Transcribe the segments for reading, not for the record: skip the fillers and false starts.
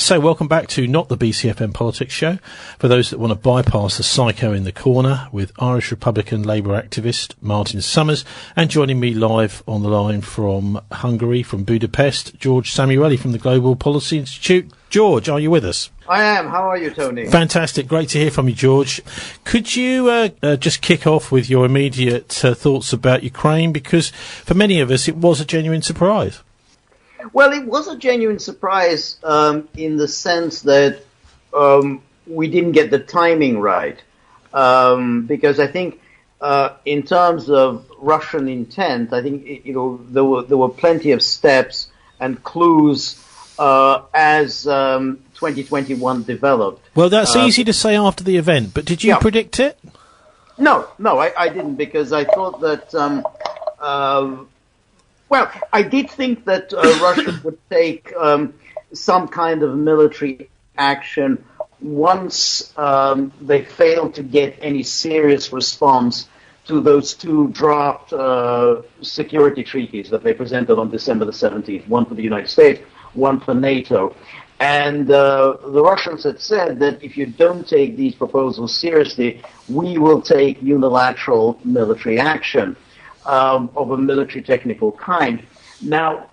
So welcome back to Not the BCFM Politics Show, for those that want to bypass the psycho in the corner, with Irish Republican Labour activist Martin Summers, and joining me live on the line from Hungary, from Budapest, George Szamuely from the Global Policy Institute. George, are you with us? I am. How are you, Tony? Fantastic. Great to hear from you, George. Could you just kick off with your immediate thoughts about Ukraine? Because for many of us, it was a genuine surprise. Well, it was a genuine surprise in the sense that we didn't get the timing right. Because I think in terms of Russian intent, I think, there were plenty of steps and clues as 2021 developed. Well, that's easy to say after the event, but did you predict it? No, I didn't, because I thought that... Well, I did think that Russia would take some kind of military action once they failed to get any serious response to those two draft security treaties that they presented on December the 17th, one for the United States, one for NATO. And the Russians had said that if you don't take these proposals seriously, we will take unilateral military action. Of a military technical kind. Now,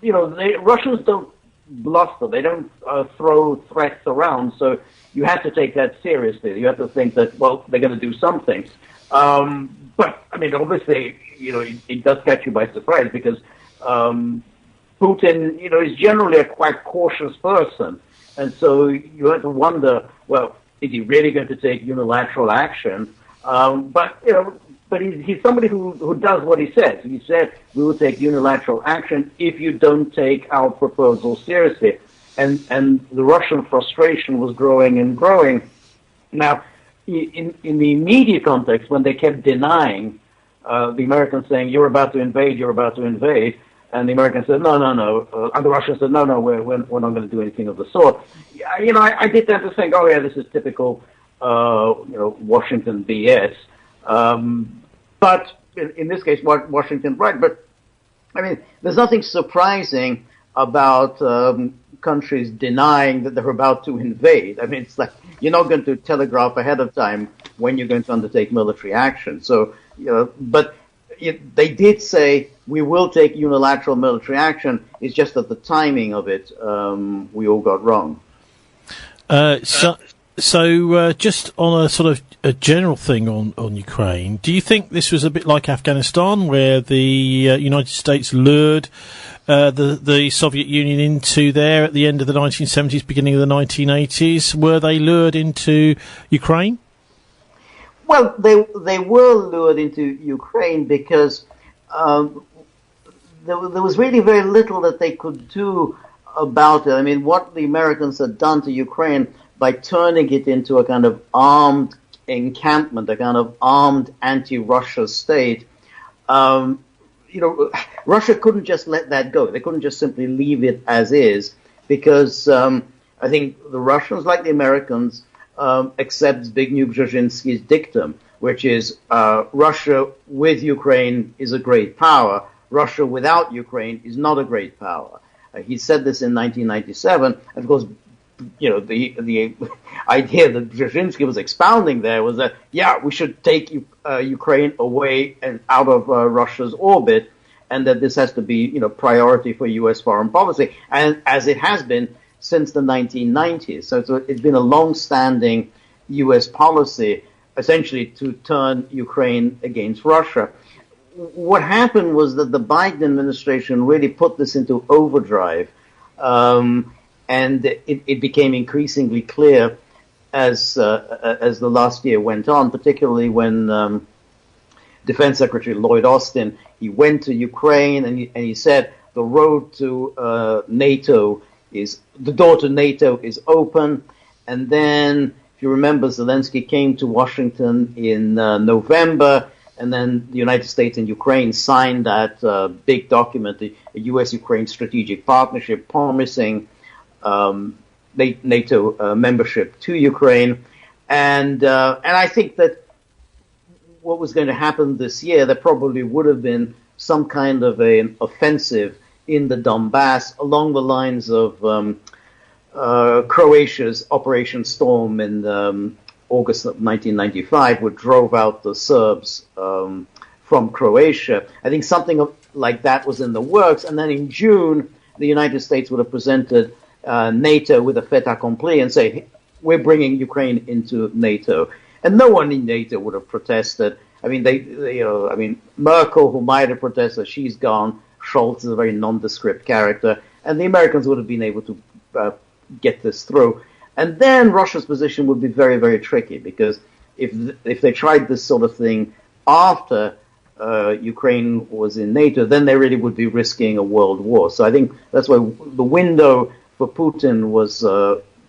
Russians don't bluster. They don't throw threats around. So you have to take that seriously. You have to think that, well, they're going to do something. But, I mean, obviously, it does catch you by surprise because Putin, is generally a quite cautious person. And so you have to wonder, well, is he really going to take unilateral action? But he's somebody who does what he says. He said, we will take unilateral action if you don't take our proposal seriously. And the Russian frustration was growing and growing. Now, in the immediate context, when they kept denying, the Americans saying, you're about to invade, and the Americans said, no, and the Russians said, no, we're not going to do anything of the sort. I did tend to think, oh yeah, this is typical, Washington BS. But in this case, Washington, right? But I mean, there's nothing surprising about countries denying that they're about to invade. I mean, it's like you're not going to telegraph ahead of time when you're going to undertake military action. So, but they did say we will take unilateral military action. It's just that the timing of it we all got wrong. So just on a sort of a general thing on Ukraine, do you think this was a bit like Afghanistan, where the United States lured the Soviet Union into there at the end of the 1970s, beginning of the 1980s? Were they lured into Ukraine? Well, they were lured into Ukraine because there was really very little that they could do about it. I mean, what the Americans had done to Ukraine by turning it into a kind of armed encampment, a kind of armed anti-Russia state, Russia couldn't just let that go. They couldn't just simply leave it as is, because I think the Russians, like the Americans, accept Zbigniew Brzezinski's dictum, which is Russia with Ukraine is a great power. Russia without Ukraine is not a great power. He said this in 1997, and of course, the idea that Brzezinski was expounding there was that, we should take Ukraine away and out of Russia's orbit, and that this has to be, priority for U.S. foreign policy, and as it has been since the 1990s. So it's been a long-standing U.S. policy, essentially, to turn Ukraine against Russia. What happened was that the Biden administration really put this into overdrive, and it became increasingly clear as the last year went on, particularly when Defense Secretary Lloyd Austin, he went to Ukraine and he said the road to NATO the door to NATO is open. And then, if you remember, Zelensky came to Washington in November, and then the United States and Ukraine signed that big document, the U.S.-Ukraine Strategic Partnership, promising NATO membership to Ukraine, and I think that what was going to happen this year, there probably would have been some kind of an offensive in the Donbass along the lines of Croatia's Operation Storm in August of 1995, which drove out the Serbs from Croatia. I think something like that was in the works. And then in June, the United States would have presented NATO with a fait accompli and say, hey, we're bringing Ukraine into NATO. And no one in NATO would have protested. I mean, Merkel, who might have protested, she's gone. Scholz is a very nondescript character. And the Americans would have been able to get this through. And then Russia's position would be very, very tricky, because if they tried this sort of thing after Ukraine was in NATO, then they really would be risking a world war. So I think that's why the window for Putin was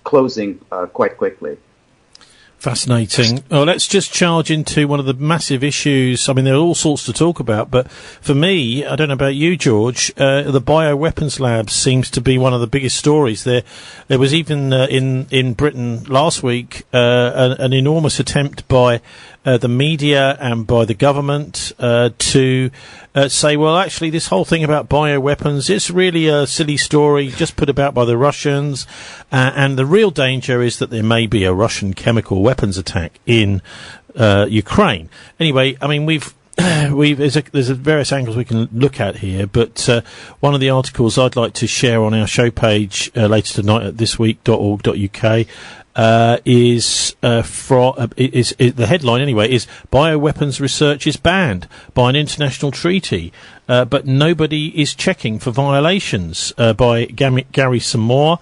closing quite quickly. Fascinating. Well, let's just charge into one of the massive issues. I mean, there are all sorts to talk about, but for me, I don't know about you, George, the bioweapons labs seems to be one of the biggest stories. There was even in Britain last week an enormous attempt by the media and by the government to say, well, actually, this whole thing about bioweapons is really a silly story just put about by the Russians, and the real danger is that there may be a Russian chemical weapons attack in Ukraine. Anyway, I mean, there's various angles we can look at here, but one of the articles I'd like to share on our show page later tonight at thisweek.org.uk is the headline anyway is bioweapons research is banned by an international treaty, but nobody is checking for violations, by Gary Szamuely.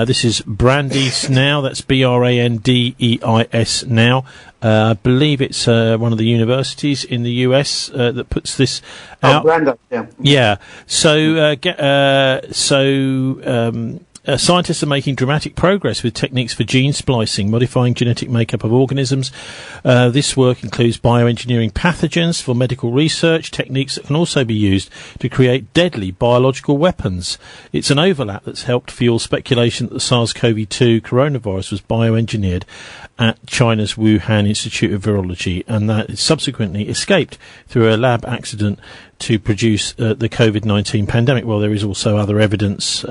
This is Brandeis Now, that's Brandeis Now. I believe it's one of the universities in the US that puts this out. Brandeis, yeah. Yeah. Scientists are making dramatic progress with techniques for gene splicing, modifying genetic makeup of organisms. This work includes bioengineering pathogens for medical research, techniques that can also be used to create deadly biological weapons. It's an overlap that's helped fuel speculation that the SARS-CoV-2 coronavirus was bioengineered at China's Wuhan Institute of Virology, and that it subsequently escaped through a lab accident to produce the COVID-19 pandemic. Well, there is also other evidence,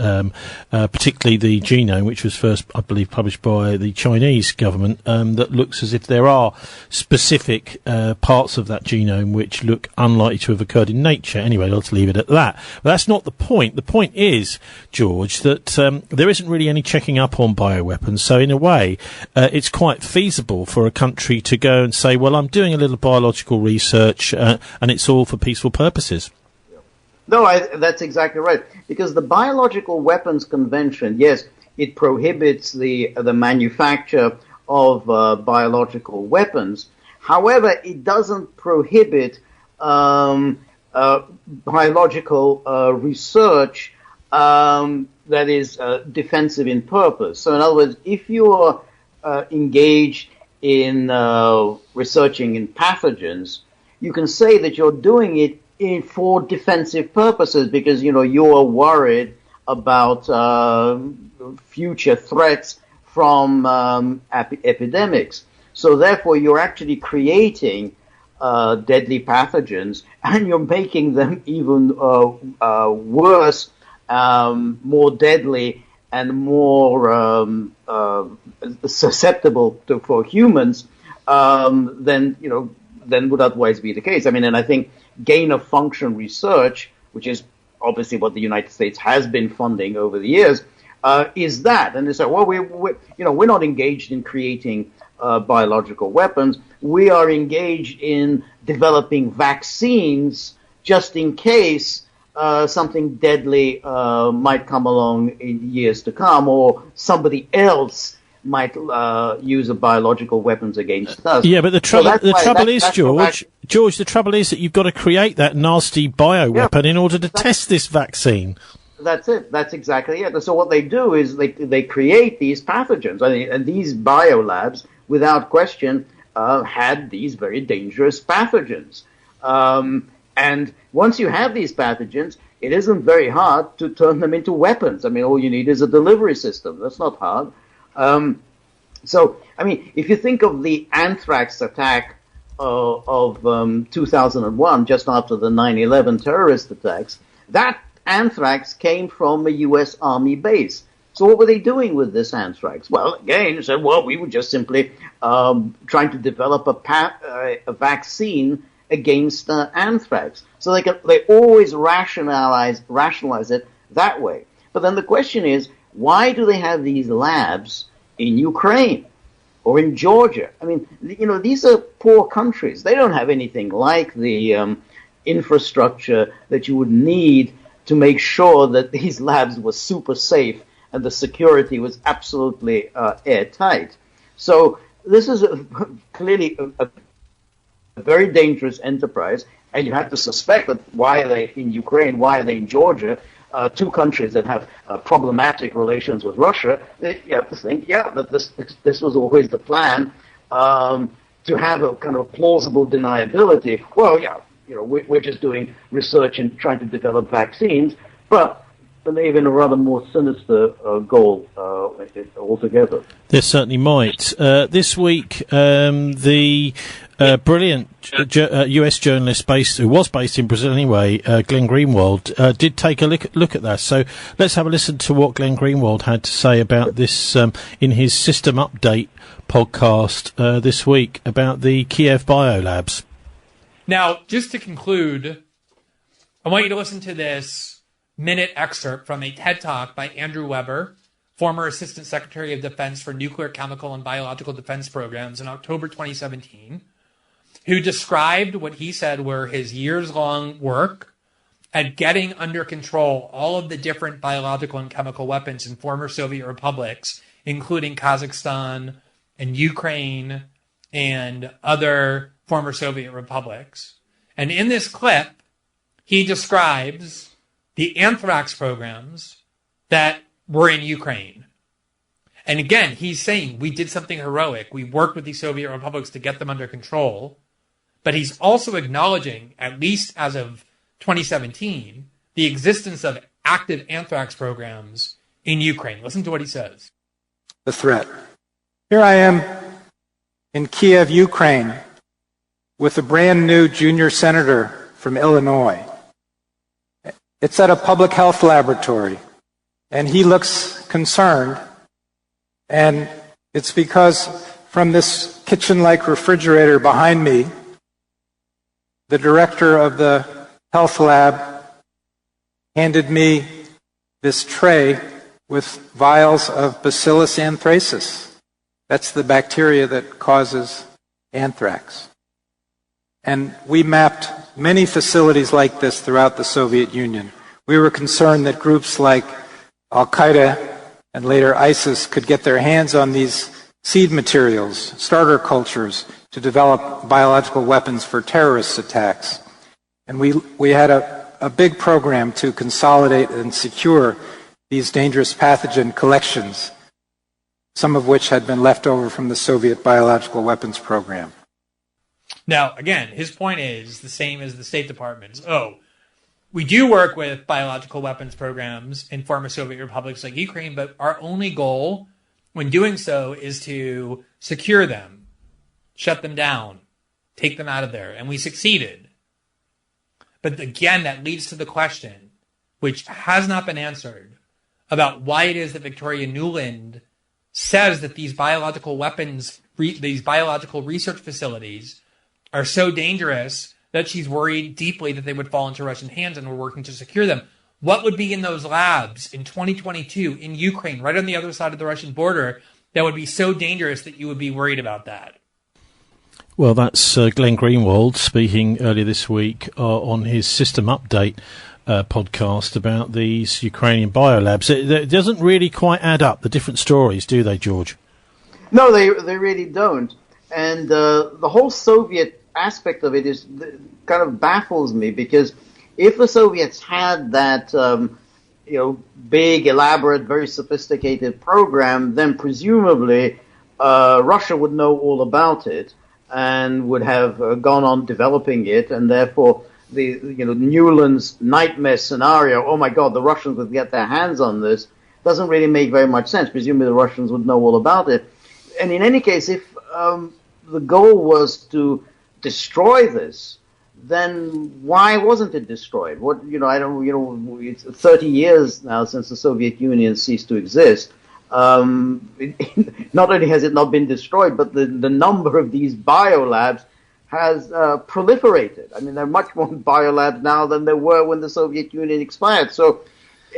particularly the genome, which was first, I believe, published by the Chinese government, that looks as if there are specific parts of that genome which look unlikely to have occurred in nature. Anyway, let's leave it at that. But that's not the point. The point is, George, that there isn't really any checking up on bioweapons. So in a way, it's quite feasible for a country to go and say, well, I'm doing a little biological research, and it's all for peaceful purposes. No, that's exactly right. Because the Biological Weapons Convention, yes, it prohibits the manufacture of biological weapons. However, it doesn't prohibit biological research that is defensive in purpose. So in other words, if you're engaged in researching in pathogens, you can say that you're doing it for defensive purposes because, you're worried about future threats from epidemics. So therefore, you're actually creating deadly pathogens, and you're making them even worse, more deadly, and more susceptible for humans than would otherwise be the case. I mean, and I think gain-of-function research, which is obviously what the United States has been funding over the years, is that. And they say, well, we're not engaged in creating biological weapons. We are engaged in developing vaccines just in case something deadly might come along in years to come, or somebody else might use a biological weapons against us. Yeah, but the trouble is, George, the trouble is that you've got to create that nasty bioweapon in order to test this vaccine. That's it. That's exactly it. So what they do is they create these pathogens, and these biolabs, without question, had these very dangerous pathogens. And once you have these pathogens, it isn't very hard to turn them into weapons. I mean, all you need is a delivery system. That's not hard. So, I mean, if you think of the anthrax attack of 2001, just after the 9/11 terrorist attacks, that anthrax came from a U.S. Army base. So what were they doing with this anthrax? Well, again, they said, well, we were just simply trying to develop a vaccine against anthrax. So they always rationalize it that way. But then the question is, why do they have these labs in Ukraine or in Georgia? I mean, these are poor countries. They don't have anything like the infrastructure that you would need to make sure that these labs were super safe and the security was absolutely airtight. So this is clearly a very dangerous enterprise, and you have to suspect that why are they in Ukraine, why are they in Georgia, two countries that have problematic relations with Russia. You have to think, that this was always the plan, to have a kind of plausible deniability. Well, we're just doing research and trying to develop vaccines, but believe in a rather more sinister goal altogether. There certainly might. This week, the brilliant US journalist who was based in Brazil anyway, Glenn Greenwald, did take a look at that. So let's have a listen to what Glenn Greenwald had to say about this in his System Update podcast this week about the Kiev Biolabs. Now, just to conclude, I want you to listen to this minute excerpt from a TED Talk by Andrew Weber, former Assistant Secretary of Defense for Nuclear, Chemical, and Biological Defense Programs in October 2017, who described what he said were his years-long work at getting under control all of the different biological and chemical weapons in former Soviet republics, including Kazakhstan and Ukraine and other former Soviet republics. And in this clip, he describes the anthrax programs that were in Ukraine. And again, he's saying we did something heroic. We worked with the Soviet republics to get them under control. But he's also acknowledging, at least as of 2017, the existence of active anthrax programs in Ukraine. Listen to what he says. The threat. Here I am in Kiev, Ukraine, with a brand new junior senator from Illinois. It's at a public health laboratory, and he looks concerned, and it's because from this kitchen-like refrigerator behind me, the director of the health lab handed me this tray with vials of Bacillus anthracis. That's the bacteria that causes anthrax. And we mapped many facilities like this throughout the Soviet Union. We were concerned that groups like Al-Qaeda and later ISIS could get their hands on these seed materials, starter cultures, to develop biological weapons for terrorist attacks. And we had a big program to consolidate and secure these dangerous pathogen collections, some of which had been left over from the Soviet biological weapons program. Now, again, his point is the same as the State Department's. We do work with biological weapons programs in former Soviet republics like Ukraine, but our only goal when doing so is to secure them, shut them down, take them out of there. And we succeeded. But again, that leads to the question, which has not been answered, about why it is that Victoria Nuland says that these biological weapons, these biological research facilities are so dangerous that she's worried deeply that they would fall into Russian hands, and we're working to secure them. What would be in those labs in 2022 in Ukraine, right on the other side of the Russian border, that would be so dangerous that you would be worried about that? Well, that's Glenn Greenwald speaking earlier this week on his System Update podcast about these Ukrainian biolabs. It doesn't really quite add up, the different stories, do they, George? No, they really don't. And the whole Soviet aspect of it is kind of baffles me, because if the Soviets had that big, elaborate, very sophisticated program, then presumably Russia would know all about it and would have gone on developing it, and therefore the Newland's nightmare scenario, oh my God, the Russians would get their hands on this, doesn't really make very much sense. Presumably the Russians would know all about it. And in any case, if the goal was to destroy this, then why wasn't it destroyed? It's 30 years now since the Soviet Union ceased to exist. Not only has it not been destroyed, but the number of these biolabs has proliferated. I mean, there are much more biolabs now than there were when the Soviet Union expired. So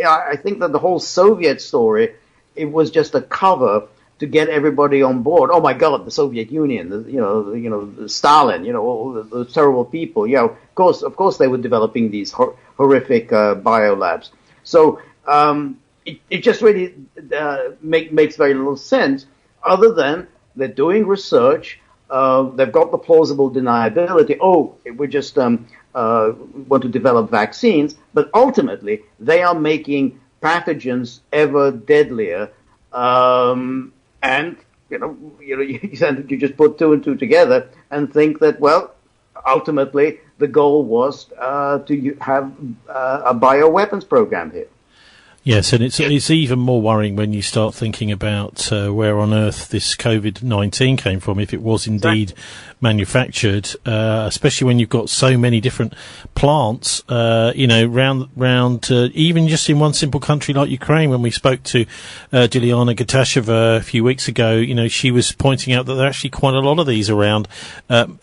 I think that the whole Soviet story, it was just a cover to get everybody on board. Oh my God, the Soviet Union, Stalin, all those terrible people. Yeah, of course they were developing these horrific biolabs. So it just really makes very little sense, other than they're doing research. They've got the plausible deniability. Oh, we just want to develop vaccines, but ultimately they are making pathogens ever deadlier. And you just put two and two together and think that, well, ultimately the goal was to have a bioweapons program here. Yes, and it's even more worrying when you start thinking about where on earth this COVID-19 came from, if it was indeed manufactured, especially when you've got so many different plants, round even just in one simple country like Ukraine. When we spoke to Juliana Gatasheva a few weeks ago, she was pointing out that there are actually quite a lot of these around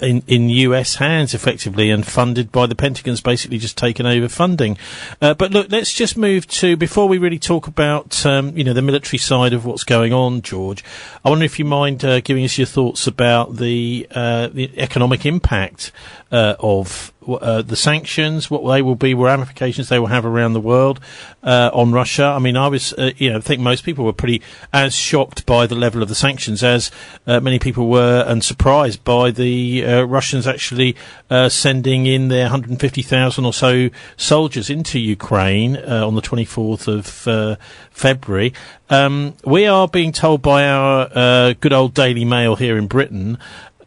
in US hands, effectively, and funded by the Pentagon's basically just taken over funding. But look, let's just move to, before we really talk about the military side of what's going on, George, I wonder if you mind giving us your thoughts about the economic impact of the sanctions, what they will be, what ramifications they will have around the world on Russia. I mean, I was, I think most people were pretty as shocked by the level of the sanctions as many people were, and surprised by the Russians actually sending in their 150,000 or so soldiers into Ukraine on the 24th of February. We are being told by our good old Daily Mail here in Britain,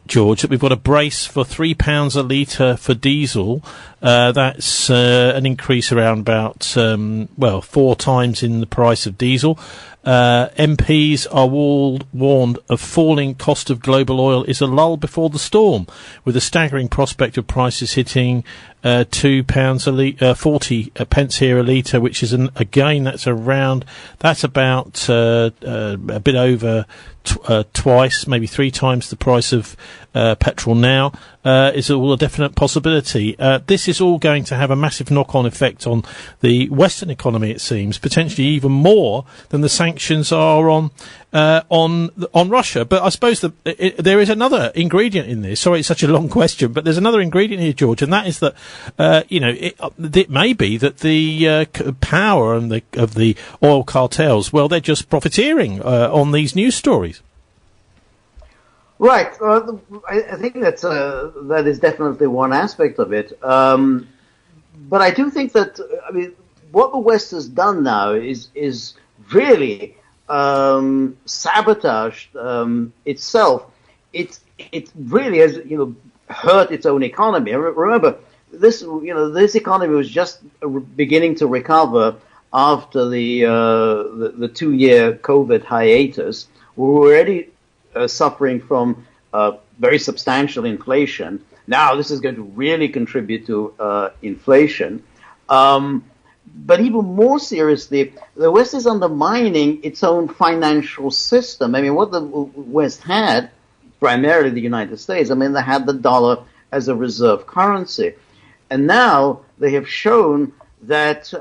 George, that we've got a brace for £3 a litre for diesel. That's an increase around about 4 times in the price of diesel. MPs are warned of falling cost of global oil is a lull before the storm, with a staggering prospect of prices hitting £2 a litre, 40 pence here a litre, which is that's about a bit over twice, maybe 3 times the price of petrol now. Is all a definite possibility. This is all going to have a massive knock-on effect on the Western economy, it seems, potentially even more than the sanctions are on Russia. But I suppose there is another ingredient in this. Sorry, it's such a long question, but there's another ingredient here, George, and that is that it may be that the power of the oil cartels, well, they're just profiteering on these news stories. Right. I think that is definitely one aspect of it. But I do think that, what the West has done now is really sabotaged itself. It really has, hurt its own economy. Remember, this economy was just beginning to recover after the 2-year COVID hiatus. We were already suffering from very substantial inflation. Now this is going to really contribute to inflation. But even more seriously, the West is undermining its own financial system. I mean, what the West had, primarily the United States, they had the dollar as a reserve currency. And now they have shown that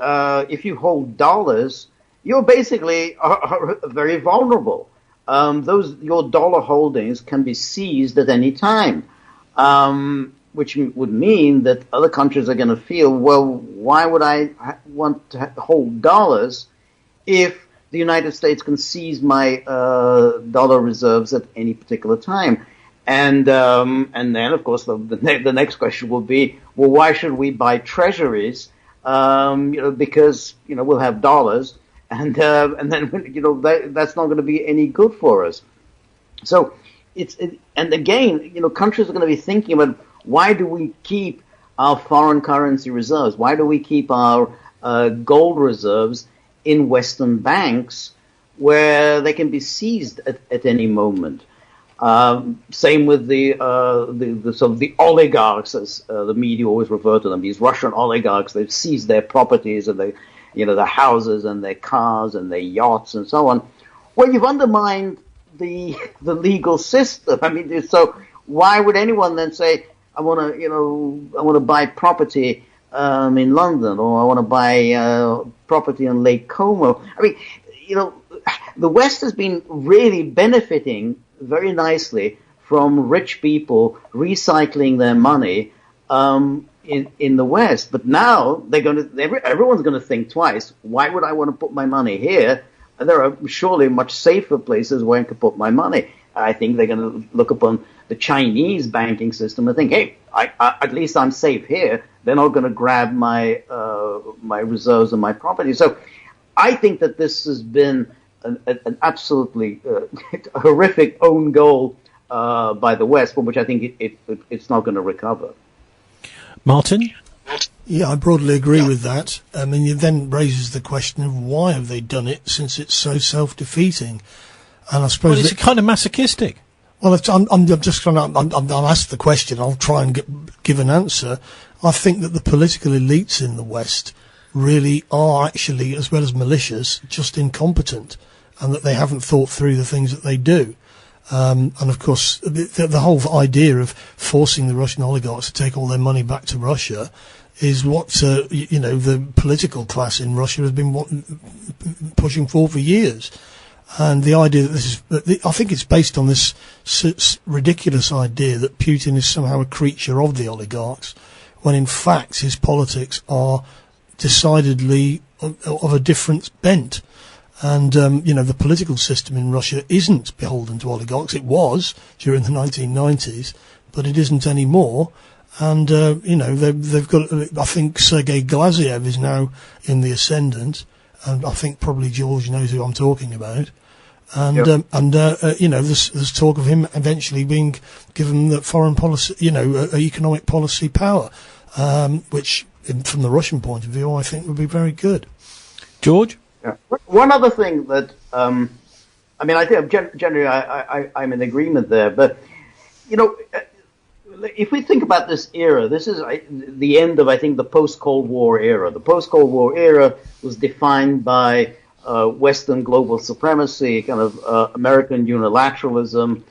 if you hold dollars, you're basically are very vulnerable. Your dollar holdings can be seized at any time, which would mean that other countries are going to feel, well, why would I want to hold dollars if the United States can seize my dollar reserves at any particular time? And then, of course, the next question will be, well, why should we buy treasuries? Because we'll have dollars. And then that's not going to be any good for us. So and again, countries are going to be thinking about, why do we keep our foreign currency reserves? Why do we keep our gold reserves in Western banks where they can be seized at any moment? Same with the sort of the oligarchs, as the media always refer to them. These Russian oligarchs, they've seized their properties and their houses and their cars and their yachts and so on. Well, you've undermined the legal system. I mean, so why would anyone then say, I want to buy property in London, or I want to buy property in Lake Como? I mean, the West has been really benefiting very nicely from rich people recycling their money in the West. But now everyone's going to think twice. Why would I want to put my money here? There are surely much safer places where I could put my money. I think they're going to look upon the Chinese banking system and think, hey, at least I'm safe here. They're not going to grab my reserves and my property. So I think that this has been an absolutely horrific own goal by the West, from which I think it's not going to recover. Martin? Yeah, I broadly agree with that. I mean, it then raises the question of why have they done it, since it's so self-defeating. And I suppose it's kind of masochistic. Well, I'm just trying to. I'll ask the question. I'll try and give an answer. I think that the political elites in the West really are actually, as well as malicious, just incompetent, and that they haven't thought through the things that they do. And of course, the whole idea of forcing the Russian oligarchs to take all their money back to Russia is what the political class in Russia has been pushing for years. And the idea that I think it's based on this ridiculous idea that Putin is somehow a creature of the oligarchs, when in fact his politics are decidedly of a different bent. And, the political system in Russia isn't beholden to oligarchs. It was during the 1990s, but it isn't anymore. And, they've got, I think Sergei Glaziev is now in the ascendant. And I think probably George knows who I'm talking about. And, yep. There's talk of him eventually being given the foreign policy, economic policy power, which from the Russian point of view, I think would be very good. George? Yeah. One other thing that, I think generally I'm in agreement there, but, if we think about this era, this is the end of, I think, the post-Cold War era. The post-Cold War era was defined by Western global supremacy, kind of American unilateralism.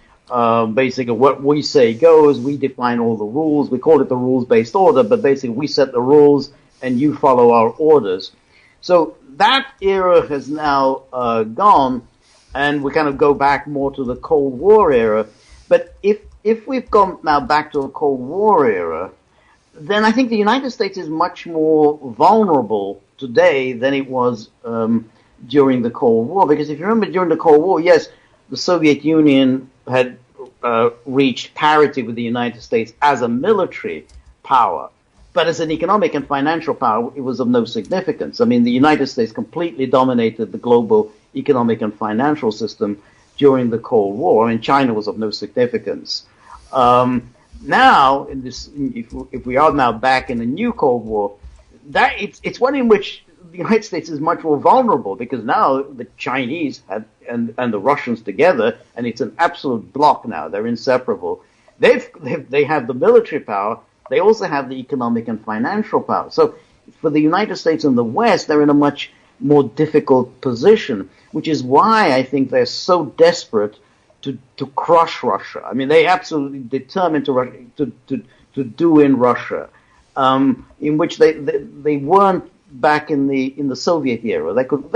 Basically, what we say goes. We define all the rules. We call it the rules-based order, but basically we set the rules and you follow our orders. So that era has now gone, and we kind of go back more to the Cold War era. But if we've gone now back to a Cold War era, then I think the United States is much more vulnerable today than it was during the Cold War. Because if you remember, during the Cold War, yes, the Soviet Union had reached parity with the United States as a military power. But as an economic and financial power, it was of no significance. I mean, the United States completely dominated the global economic and financial system during the Cold War. I mean, China was of no significance. Now, if we are now back in the new Cold War, it's one in which the United States is much more vulnerable, because now the Chinese and the Russians together, and it's an absolute block now. They're inseparable. They have the military power. They also have the economic and financial power. So for the United States and the West, they're in a much more difficult position, which is why I think they're so desperate to crush Russia. I mean, they absolutely determined to do in Russia, in which they weren't back in the Soviet era. They could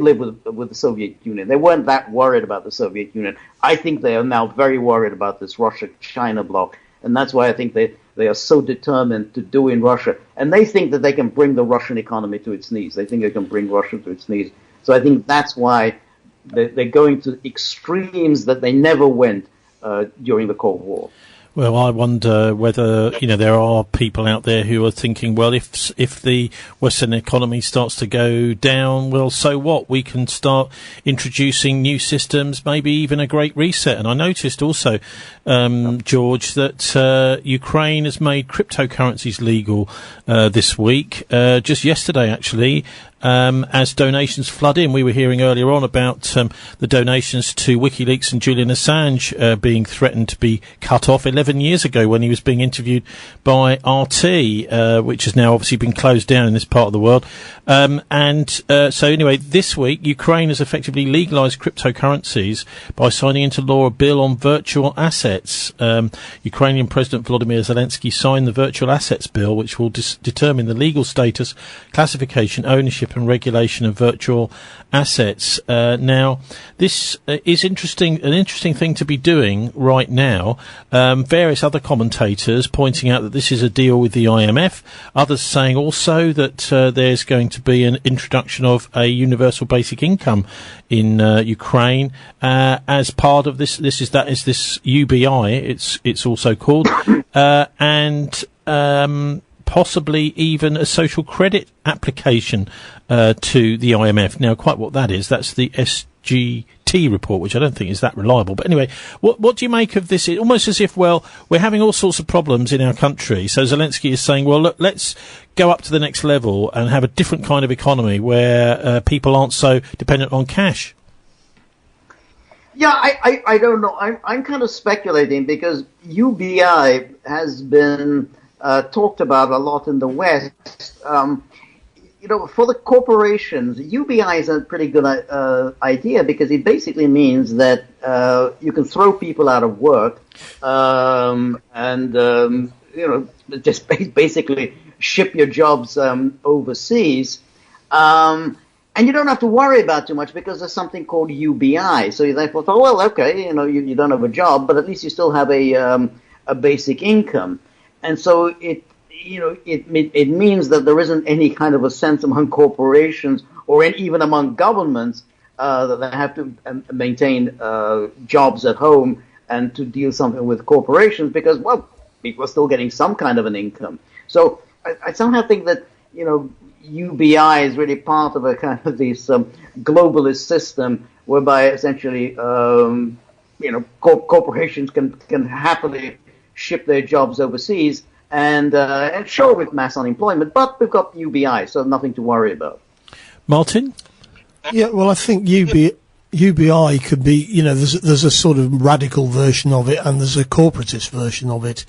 live with the Soviet Union. They weren't that worried about the Soviet Union. I think they are now very worried about this Russia-China bloc. And that's why I think they are so determined to do in Russia. And they think that they can bring the Russian economy to its knees. They think they can bring Russia to its knees. So I think that's why they're going to extremes that they never went during the Cold War. Well, I wonder whether, there are people out there who are thinking, well, if the Western economy starts to go down, well, so what? We can start introducing new systems, maybe even a great reset. And I noticed also, George, that Ukraine has made cryptocurrencies legal this week. Just yesterday, actually, as donations flood in. We were hearing earlier on about the donations to WikiLeaks and Julian Assange being threatened to be cut off 11 years ago when he was being interviewed by RT, which has now obviously been closed down in this part of the world. So anyway, this week, Ukraine has effectively legalized cryptocurrencies by signing into law a bill on virtual assets. Ukrainian President Volodymyr Zelensky signed the Virtual Assets Bill, which will determine the legal status, classification, ownership and regulation of virtual assets. Now, this is an interesting thing to be doing right now. Various other commentators pointing out that this is a deal with the IMF, others saying also that there's going to be an introduction of a universal basic income in Ukraine as part of this. This is UBI. It's also called, and possibly even a social credit application to the IMF. Now, quite what that is, that's the SGT report, which I don't think is that reliable. But anyway, what do you make of this? It's almost as if, well, we're having all sorts of problems in our country. So Zelensky is saying, well, look, let's go up to the next level and have a different kind of economy where people aren't so dependent on cash. Yeah, I don't know. I'm kind of speculating because UBI has been talked about a lot in the West. For the corporations, UBI is a pretty good idea because it basically means that you can throw people out of work just basically ship your jobs overseas. And you don't have to worry about too much because there's something called UBI. So you thought, oh, well, okay, you don't have a job, but at least you still have a basic income. And so it means that there isn't any kind of a sense among corporations or even among governments that they have to maintain jobs at home and to deal something with corporations because, well, people are still getting some kind of an income. So I somehow think that, UBI is really part of a kind of this globalist system whereby essentially, corporations can happily ship their jobs overseas and sure with mass unemployment, but we've got UBI, so nothing to worry about. Martin? Yeah, well, I think UBI could be, there's a sort of radical version of it and there's a corporatist version of it.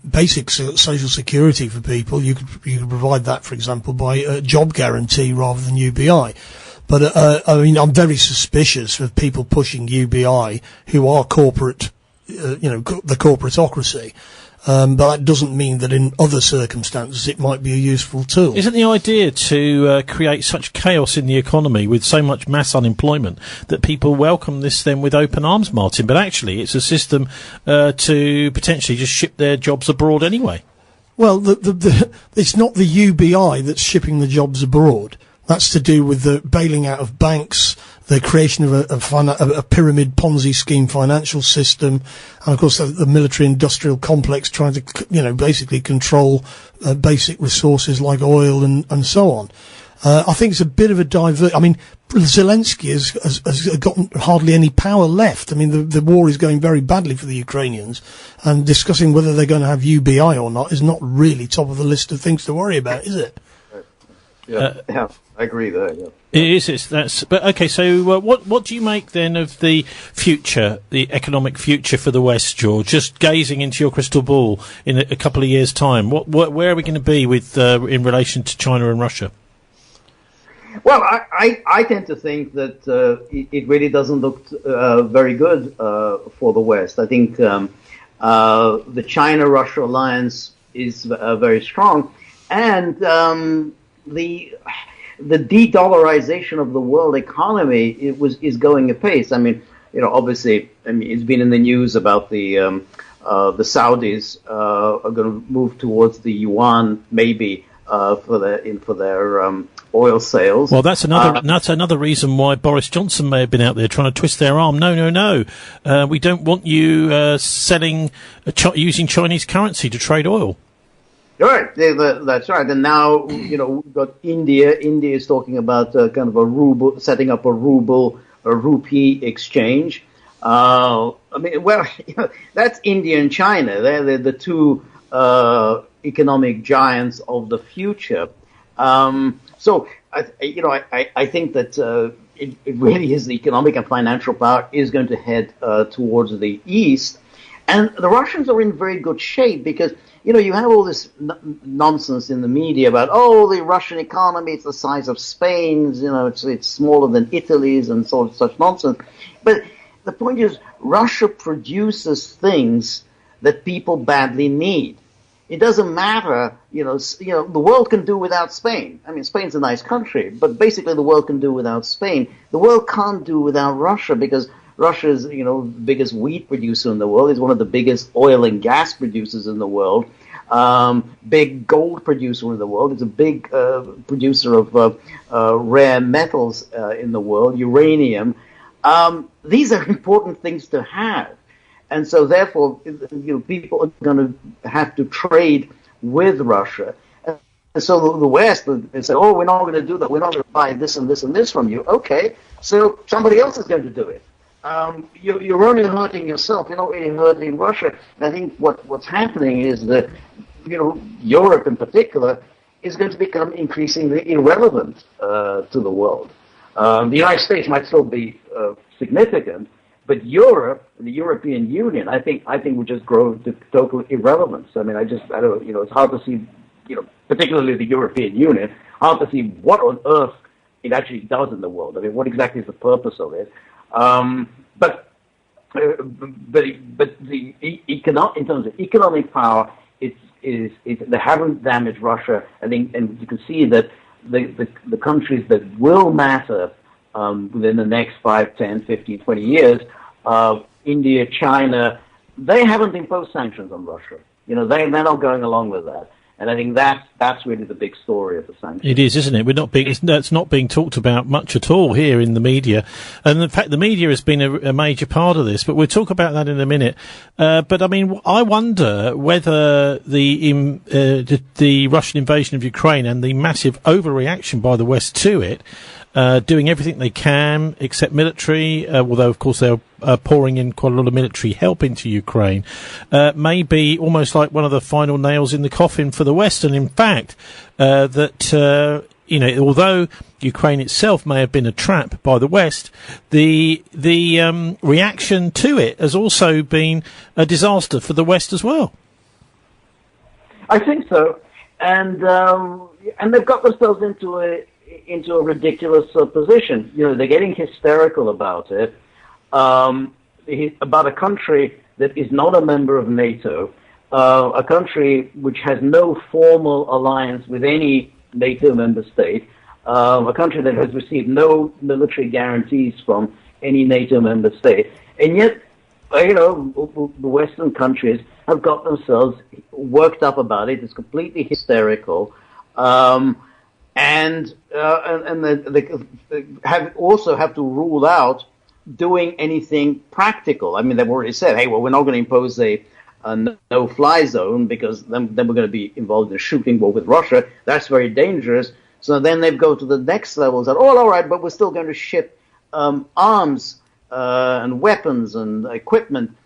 Basic social security for people, you could provide that, for example, by a job guarantee rather than UBI. But I'm very suspicious of people pushing UBI who are corporate, the corporatocracy. But that doesn't mean that in other circumstances it might be a useful tool. Isn't the idea to create such chaos in the economy with so much mass unemployment that people welcome this then with open arms, Martin? But actually it's a system to potentially just ship their jobs abroad anyway. Well, it's not the UBI that's shipping the jobs abroad. That's to do with the bailing out of banks, the creation of a pyramid Ponzi scheme financial system, and of course the military-industrial complex trying to, basically control basic resources like oil and so on. I think it's a bit of a Zelensky has gotten hardly any power left. I mean, the war is going very badly for the Ukrainians, and discussing whether they're going to have UBI or not is not really top of the list of things to worry about, is it? Yeah, I agree there. Yeah. It is. But okay. So, what do you make then of the future, the economic future for the West, George? Just gazing into your crystal ball in a couple of years' time, where are we going to be with in relation to China and Russia? Well, I tend to think that it really doesn't look very good for the West. I think the China-Russia alliance is very strong, and the de-dollarization of the world economy is going apace. I mean, obviously, it's been in the news about the Saudis are going to move towards the yuan, maybe for their oil sales. Well, that's another reason why Boris Johnson may have been out there trying to twist their arm. No. We don't want you using Chinese currency to trade oil. Right, that's right. And now, we've got India. India is talking about kind of a ruble, setting up a rupee exchange. That's India and China. They're the two economic giants of the future. So, I think that it really is the economic and financial power is going to head towards the east. And the Russians are in very good shape because, you have all this nonsense in the media about, the Russian economy, it's the size of Spain's, it's smaller than Italy's and such nonsense. But the point is, Russia produces things that people badly need. It doesn't matter, the world can do without Spain. I mean, Spain's a nice country, but basically the world can do without Spain. The world can't do without Russia because Russia is, the biggest wheat producer in the world. It's one of the biggest oil and gas producers in the world. Big gold producer in the world. It's a big producer of rare metals in the world, uranium. These are important things to have. And so, therefore, people are going to have to trade with Russia. And so the West would say, we're not going to do that. We're not going to buy this and this and this from you. Okay, so somebody else is going to do it. You're only hurting yourself. You're not really hurting Russia. I think what's happening is that, Europe in particular is going to become increasingly irrelevant to the world. The United States might still be significant, but Europe, the European Union, I think would just grow to total irrelevance. I mean, I don't, it's hard to see, particularly the European Union, hard to see what on earth it actually does in the world. I mean, what exactly is the purpose of it? But the in terms of economic power, they haven't damaged Russia. I think, and you can see that the countries that will matter within the next 5, 10, 15, 20 years, India, China, they haven't imposed sanctions on Russia. They're not going along with that. And I think that's really the big story of the sanctions. It is, isn't it? It's not being talked about much at all here in the media. And in fact, the media has been a major part of this, but we'll talk about that in a minute. But I mean, I wonder whether the Russian invasion of Ukraine and the massive overreaction by the West to it, doing everything they can except military, although of course they're pouring in quite a lot of military help into Ukraine, may be almost like one of the final nails in the coffin for the West. And in fact, although Ukraine itself may have been a trap by the West, the reaction to it has also been a disaster for the West as well. I think so, and they've got themselves into a ridiculous position. They're getting hysterical about it, about a country that is not a member of NATO, a country which has no formal alliance with any NATO member state, a country that has received no military guarantees from any NATO member state, and yet, the Western countries have got themselves worked up about it. It's completely hysterical. And they have to rule out doing anything practical. I mean, they've already said, hey, well, we're not going to impose a no-fly zone because then we're going to be involved in a shooting war with Russia. That's very dangerous. So then they go to the next level and say, all right, but we're still going to ship arms and weapons and equipment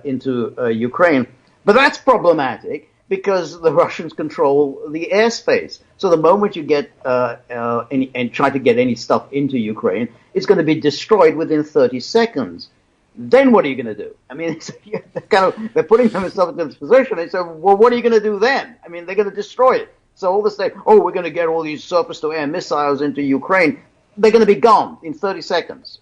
into Ukraine. But that's problematic, because the Russians control the airspace. So the moment you get and try to get any stuff into Ukraine, it's going to be destroyed within 30 seconds. Then what are you going to do? I mean, they're putting themselves in this position. They say, well, what are you going to do then? I mean, they're going to destroy it. So all this, we're going to get all these surface-to-air missiles into Ukraine. They're going to be gone in 30 seconds.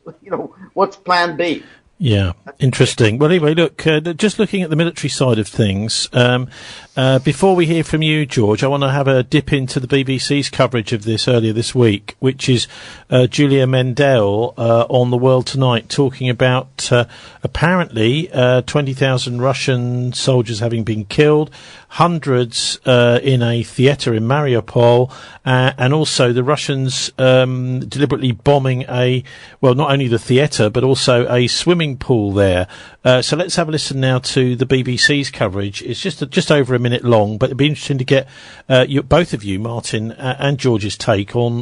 What's plan B? Yeah, interesting. Well, anyway, look, just looking at the military side of things, before we hear from you, George, I want to have a dip into the BBC's coverage of this earlier this week, which is Julia Mendel on The World Tonight, talking about apparently 20,000 Russian soldiers having been killed, hundreds in a theatre in Mariupol, and also the Russians deliberately bombing not only the theatre, but also a swimming pool there. So let's have a listen now to the BBC's coverage. It's just over a minute long, but it'd be interesting to get both of you, Martin and George's take on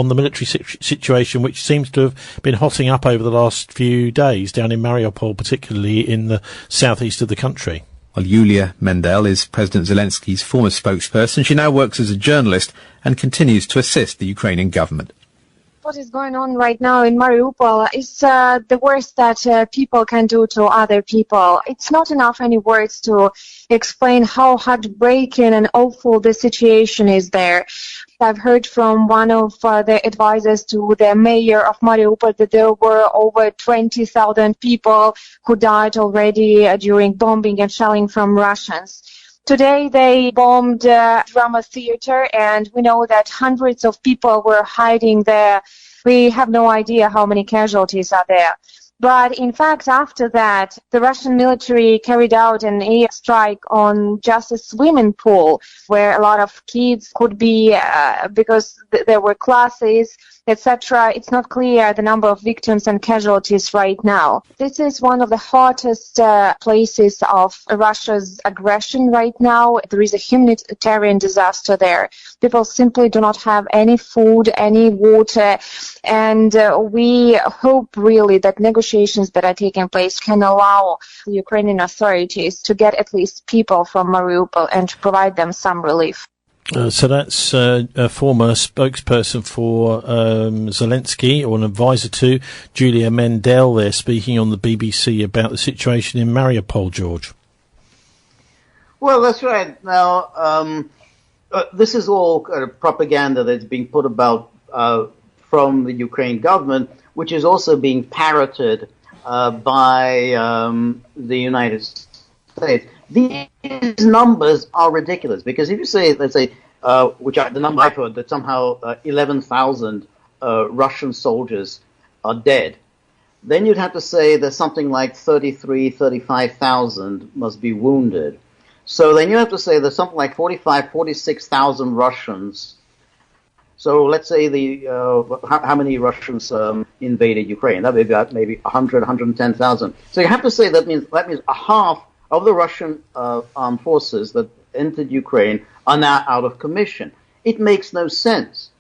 the military situation, which seems to have been hotting up over the last few days down in Mariupol, particularly in the southeast of the country. Well, Yulia Mendel is President Zelensky's former spokesperson. She now works as a journalist and continues to assist the Ukrainian government. What is going on right now in Mariupol is the worst that people can do to other people. It's not enough any words to explain how heartbreaking and awful the situation is there. I've heard from one of the advisors to the mayor of Mariupol that there were over 20,000 people who died already during bombing and shelling from Russians. Today they bombed drama theater, and we know that hundreds of people were hiding there. We have no idea how many casualties are there. But in fact, after that, the Russian military carried out an airstrike on just a swimming pool where a lot of kids could be, because there were classes, etc. It's not clear the number of victims and casualties right now. This is one of the hottest places of Russia's aggression right now. There is a humanitarian disaster there. People simply do not have any food, any water, and we hope really that negotiations that are taking place can allow the Ukrainian authorities to get at least people from Mariupol and to provide them some relief. So that's a former spokesperson for Zelensky, or an advisor to, Julia Mendel there, speaking on the BBC about the situation in Mariupol, George. Well, that's right. Now, this is all kind of propaganda that's being put about from the Ukraine government, which is also being parroted by the United States. These numbers are ridiculous, because if you say, let's say, the number I've heard, that somehow 11,000 Russian soldiers are dead, then you'd have to say there's something like 35,000 must be wounded. So then you have to say there's something like 46,000 Russians. So let's say how many Russians invaded Ukraine? That would be about maybe 110,000. So you have to say that means a half of the Russian armed forces that entered Ukraine are now out of commission. It makes no sense.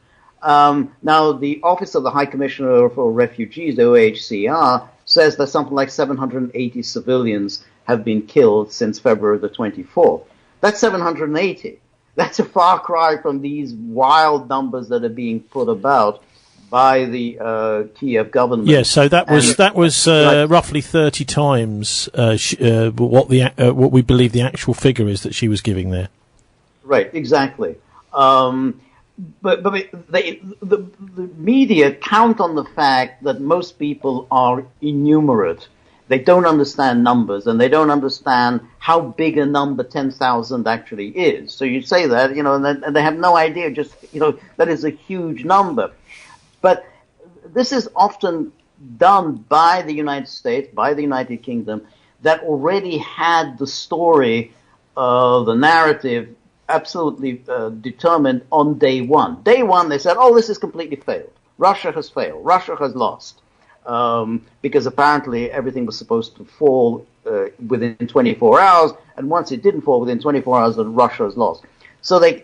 Now, the Office of the High Commissioner for Refugees, the OHCR, says that something like 780 civilians have been killed since February the 24th. That's 780. That's a far cry from these wild numbers that are being put about by the Kiev government. Yeah, so that was roughly 30 times what we believe the actual figure is that she was giving there. Right, exactly. But the media count on the fact that most people are innumerate. They don't understand numbers, and they don't understand how big a number 10,000 actually is. So you say that, and they have no idea, just, that is a huge number. But this is often done by the United States, by the United Kingdom, that already had the story, the narrative, absolutely determined on day one. Day one, they said, this is completely failed. Russia has failed. Russia has lost. Because apparently everything was supposed to fall within 24 hours, and once it didn't fall within 24 hours, then Russia has lost. So they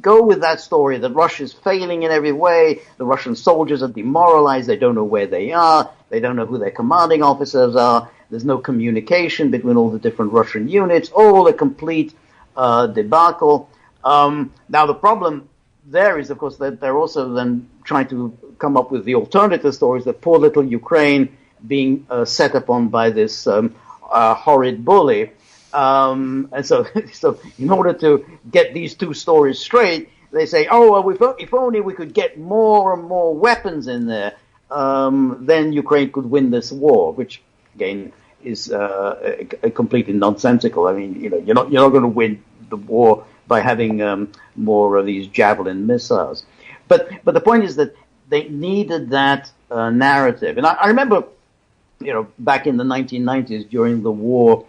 go with that story that Russia is failing in every way. The Russian soldiers are demoralized. They don't know where they are. They don't know who their commanding officers are. There's no communication between all the different Russian units. All a complete debacle. Now the problem there is, of course, that they're also then trying to come up with the alternative stories, that poor little Ukraine being set upon by this horrid bully. And so in order to get these two stories straight, they say, if only we could get more and more weapons in there, then Ukraine could win this war, which, again, is completely nonsensical. I mean, you're not going to win the war by having more of these Javelin missiles. But the point is that they needed that narrative. And I remember, back in the 1990s during the war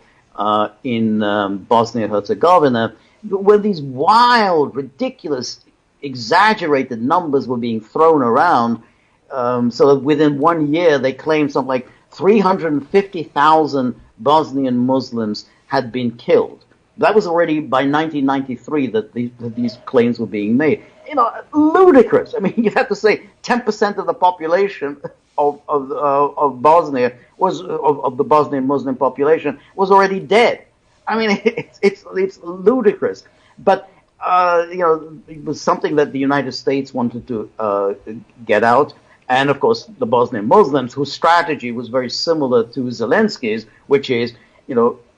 in Bosnia and Herzegovina, when these wild, ridiculous, exaggerated numbers were being thrown around, so that within 1 year they claimed something like 350,000 Bosnian Muslims had been killed. That was already by 1993 that these claims were being made. Ludicrous. I mean, you have to say 10% of the population of Bosnia of the Bosnian Muslim population was already dead. I mean, it's ludicrous. But it was something that the United States wanted to get out. And of course, the Bosnian Muslims, whose strategy was very similar to Zelensky's, which is,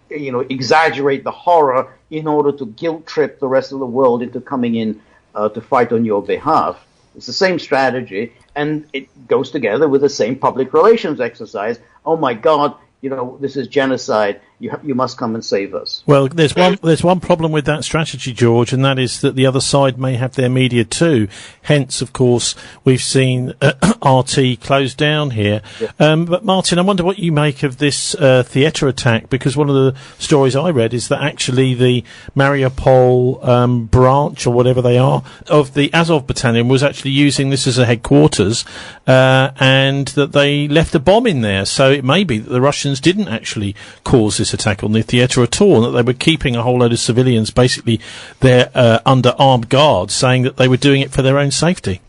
exaggerate the horror in order to guilt trip the rest of the world into coming in to fight on your behalf. It's the same strategy, and it goes together with the same public relations exercise. Oh my God, this is genocide. You must come and save us. Well, there's one problem with that strategy, George, and that is that the other side may have their media too. Hence, of course, we've seen RT closed down here. Yeah. But Martin, I wonder what you make of this theatre attack, because one of the stories I read is that actually the Mariupol branch, or whatever they are, of the Azov battalion was actually using this as a headquarters, and that they left a bomb in there. So it may be that the Russians didn't actually cause this attack on the theatre at all, and that they were keeping a whole load of civilians basically there under armed guard, saying that they were doing it for their own safety.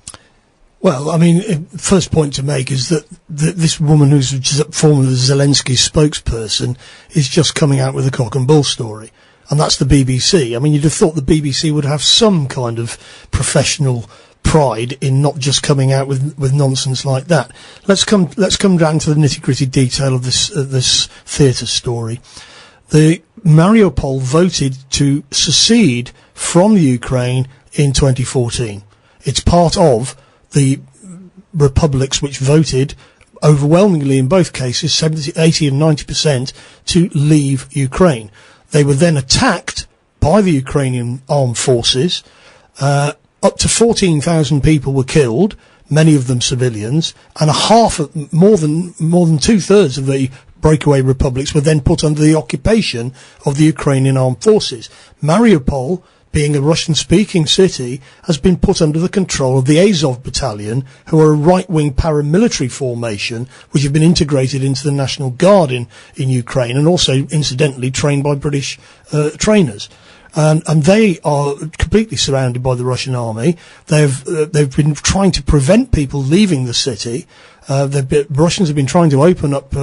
Well, I mean, first point to make is that this woman who's formerly Zelensky spokesperson is just coming out with a cock and bull story. And that's the BBC. I mean, you'd have thought the BBC would have some kind of professional pride in not just coming out with nonsense like that. Let's come down to the nitty-gritty detail of this theatre story. The Mariupol voted to secede from the Ukraine in 2014. It's part of the republics which voted overwhelmingly in both cases, 70, 80 and 90%, to leave Ukraine. They were then attacked by the Ukrainian armed forces. Up to 14,000 people were killed, many of them civilians, and more than 2/3 of the breakaway republics were then put under the occupation of the Ukrainian armed forces. Mariupol, being a Russian-speaking city, has been put under the control of the Azov battalion, who are a right-wing paramilitary formation which have been integrated into the National Guard in Ukraine, and also, incidentally, trained by British trainers. And they are completely surrounded by the Russian army. They've been trying to prevent people leaving the city. Russians have been trying to open up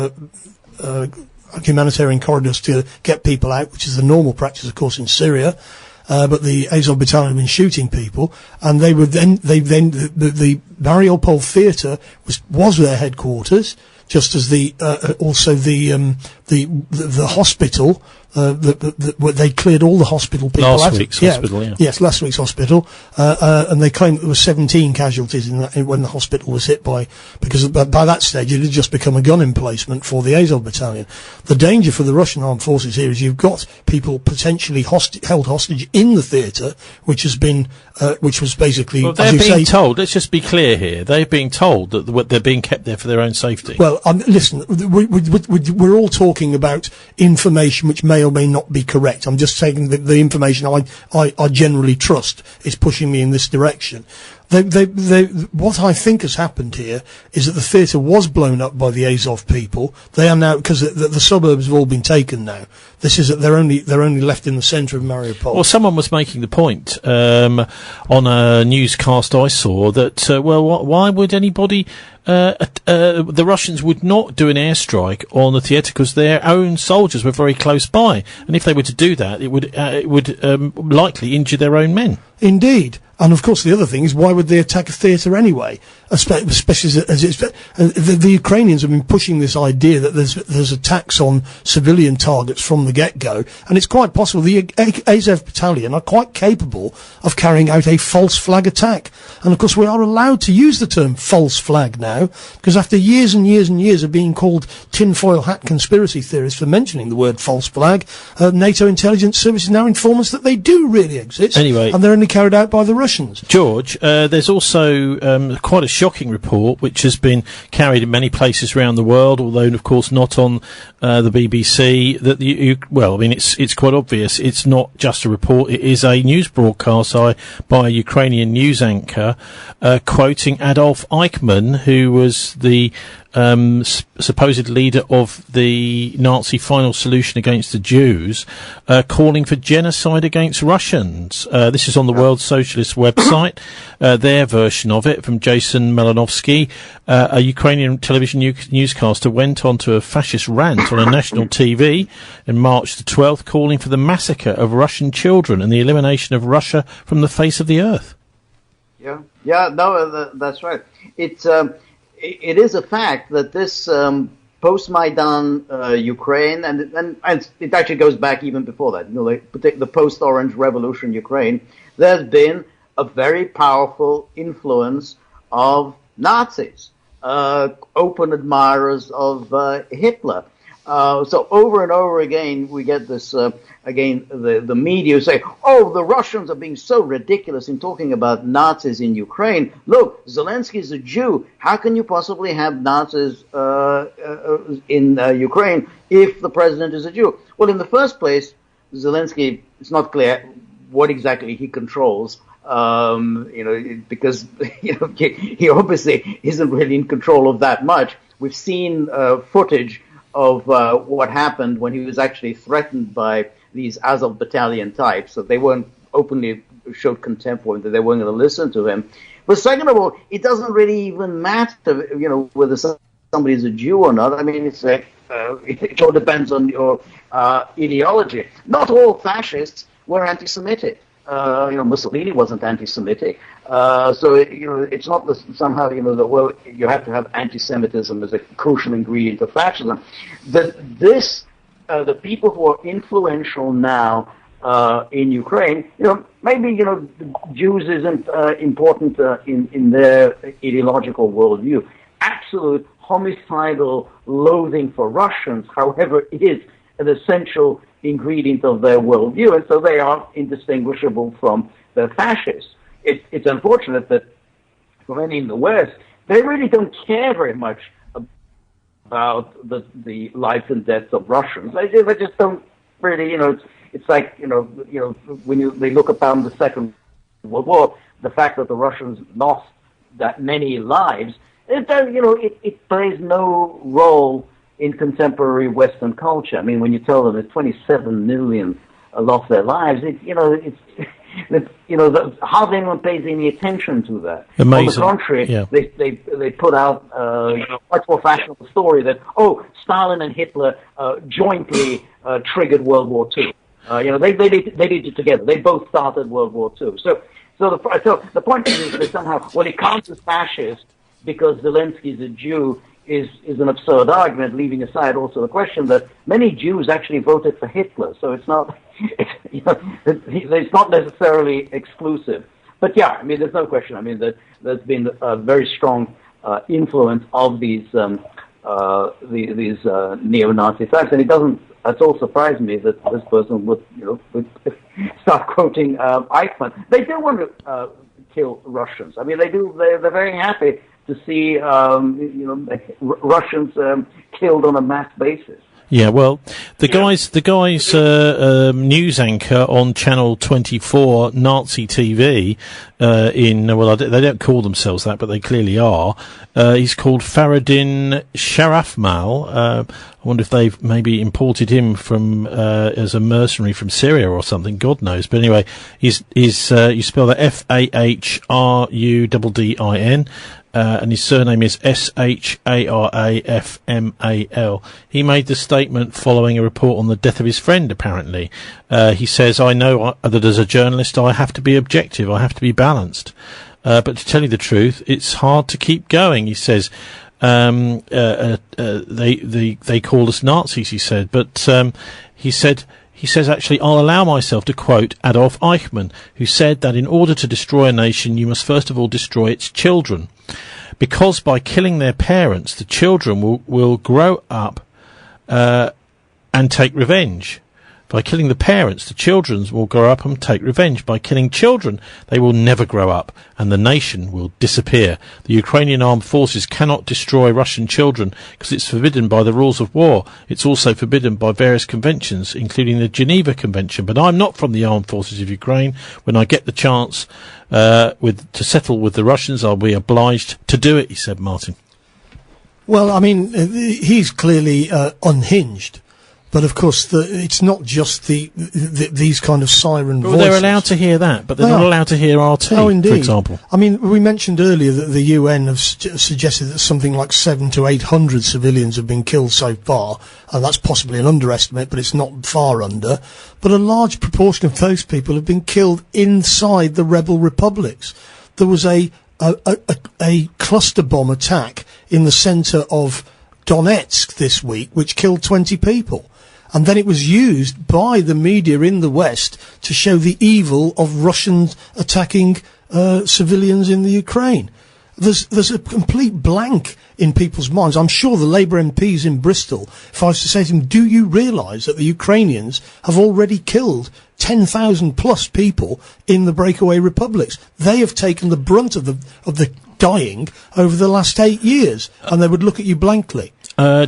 humanitarian corridors to get people out, which is the normal practice, of course, in Syria. But the Azov battalion have been shooting people, and the Mariupol theatre was their headquarters, just as the hospital. They cleared all the hospital people out. Last week's hospital, yeah. Yes, last week's hospital. And they claimed there were 17 casualties when the hospital was hit because by that stage it had just become a gun emplacement for the Azov battalion. The danger for the Russian armed forces here is you've got people potentially held hostage in the theatre, which was basically, well, they're being told, let's just be clear here, they're being told that they're being kept there for their own safety. Well, listen, we're all talking about information which may or may not be correct. I'm just taking the information I generally trust is pushing me in this direction. What I think has happened here is that the theatre was blown up by the Azov people. They are now, because the suburbs have all been taken now. This is that they're only left in the centre of Mariupol. Well, someone was making the point on a newscast I saw that why would anybody the Russians would not do an airstrike on the theatre because their own soldiers were very close by, and if they were to do that, it would likely injure their own men. Indeed. And of course, the other thing is, why would they attack a theatre anyway? Especially as the Ukrainians have been pushing this idea that there's attacks on civilian targets from the get-go, and it's quite possible the Azov battalion are quite capable of carrying out a false flag attack. And of course, we are allowed to use the term false flag now, because after years and years and years of being called tinfoil hat conspiracy theorists for mentioning the word false flag, NATO intelligence services now inform us that they do really exist. Anyway, and they're only carried out by the Russians. George, there's also quite a shocking report which has been carried in many places around the world, although of course not on the BBC. That it's quite obvious. It's not just a report; it is a news broadcast by a Ukrainian news anchor quoting Adolf Eichmann, who was the supposed leader of the Nazi final solution against the Jews, calling for genocide against Russians. This is on the World Socialist website, their version of it, from Jason Melanovsky. A Ukrainian television newscaster went on to a fascist rant on a national TV in March the 12th, calling for the massacre of Russian children and the elimination of Russia from the face of the earth. That's right. It is a fact that this post-Maidan Ukraine, and it actually goes back even before that, the post-Orange Revolution Ukraine, there's been a very powerful influence of Nazis, open admirers of Hitler. So over and over again, we get this, the media say, oh, the Russians are being so ridiculous in talking about Nazis in Ukraine. Look, Zelensky is a Jew. How can you possibly have Nazis in Ukraine if the president is a Jew? Well, in the first place, Zelensky, it's not clear what exactly he controls. Because he obviously isn't really in control of that much. We've seen footage of what happened when he was actually threatened by these Azov battalion types. So they weren't openly showed contempt for him, that they weren't going to listen to him. But second of all, it doesn't really even matter, whether somebody is a Jew or not. I mean, it all depends on your ideology. Not all fascists were anti-Semitic. Mussolini wasn't anti-Semitic. So it's not somehow, you have to have anti-Semitism as a crucial ingredient of fascism. The people who are influential now in Ukraine, maybe, the Jews isn't important in their ideological worldview. Absolute homicidal loathing for Russians, however, is an essential ingredient of their worldview, and so they are indistinguishable from the fascists. It's unfortunate that for many in the West, they really don't care very much about the life and death of Russians. They just don't really, it's like, when they look upon the Second World War, the fact that the Russians lost that many lives, it plays no role in contemporary Western culture. I mean, when you tell them that 27 million lost their lives, hardly anyone pays any attention to that. Amazing. On the contrary, they put out much more fashionable story that, Stalin and Hitler jointly triggered World War II. They did it together. They both started World War II. So the point is that somehow, he counts as fascist because Zelensky is a Jew is an absurd argument, leaving aside also the question that many Jews actually voted for Hitler. So it's not necessarily exclusive. But there's no question. That there's been a very strong influence of these neo-Nazi types, and it doesn't at all surprise me that this person would start quoting Eichmann. They do want to kill Russians. They do. They're very happy to see Russians killed on a mass basis. Yeah, well, the guy's news anchor on Channel 24 Nazi TV they don't call themselves that, but they clearly are. He's called Faradin Sharafmal. I wonder if they've maybe imported him from as a mercenary from Syria or something. God knows. But anyway, you spell that Fahrudin. And his surname is Sharafmal. He made the statement following a report on the death of his friend, apparently. He says, I know that as a journalist I have to be objective, I have to be balanced. But to tell you the truth, it's hard to keep going, he says. They called us Nazis, he said. But he says, actually, I'll allow myself to quote Adolf Eichmann, who said that in order to destroy a nation, you must first of all destroy its children. Because by killing their parents, the children will grow up and take revenge. By killing the parents, the children will grow up and take revenge. By killing children, they will never grow up, and the nation will disappear. The Ukrainian armed forces cannot destroy Russian children because it's forbidden by the rules of war. It's also forbidden by various conventions, including the Geneva Convention. But I'm not from the armed forces of Ukraine. When I get the chance to settle with the Russians, I'll be obliged to do it, he said, Martin. Well, I mean, he's clearly unhinged. But of course, it's not just these kind of siren voices. Well, they're allowed to hear that, but they're not allowed to hear RT, oh, indeed. For example. I mean, we mentioned earlier that the UN have suggested that something like 700 to 800 civilians have been killed so far, and that's possibly an underestimate, but it's not far under. But a large proportion of those people have been killed inside the rebel republics. There was a cluster bomb attack in the centre of Donetsk this week, which killed 20 people. And then it was used by the media in the West to show the evil of Russians attacking civilians in the Ukraine. There's a complete blank in people's minds. I'm sure the Labour MPs in Bristol, if I was to say to them, do you realise that the Ukrainians have already killed 10,000 plus people in the breakaway republics? They have taken the brunt of the dying over the last 8 years, and they would look at you blankly.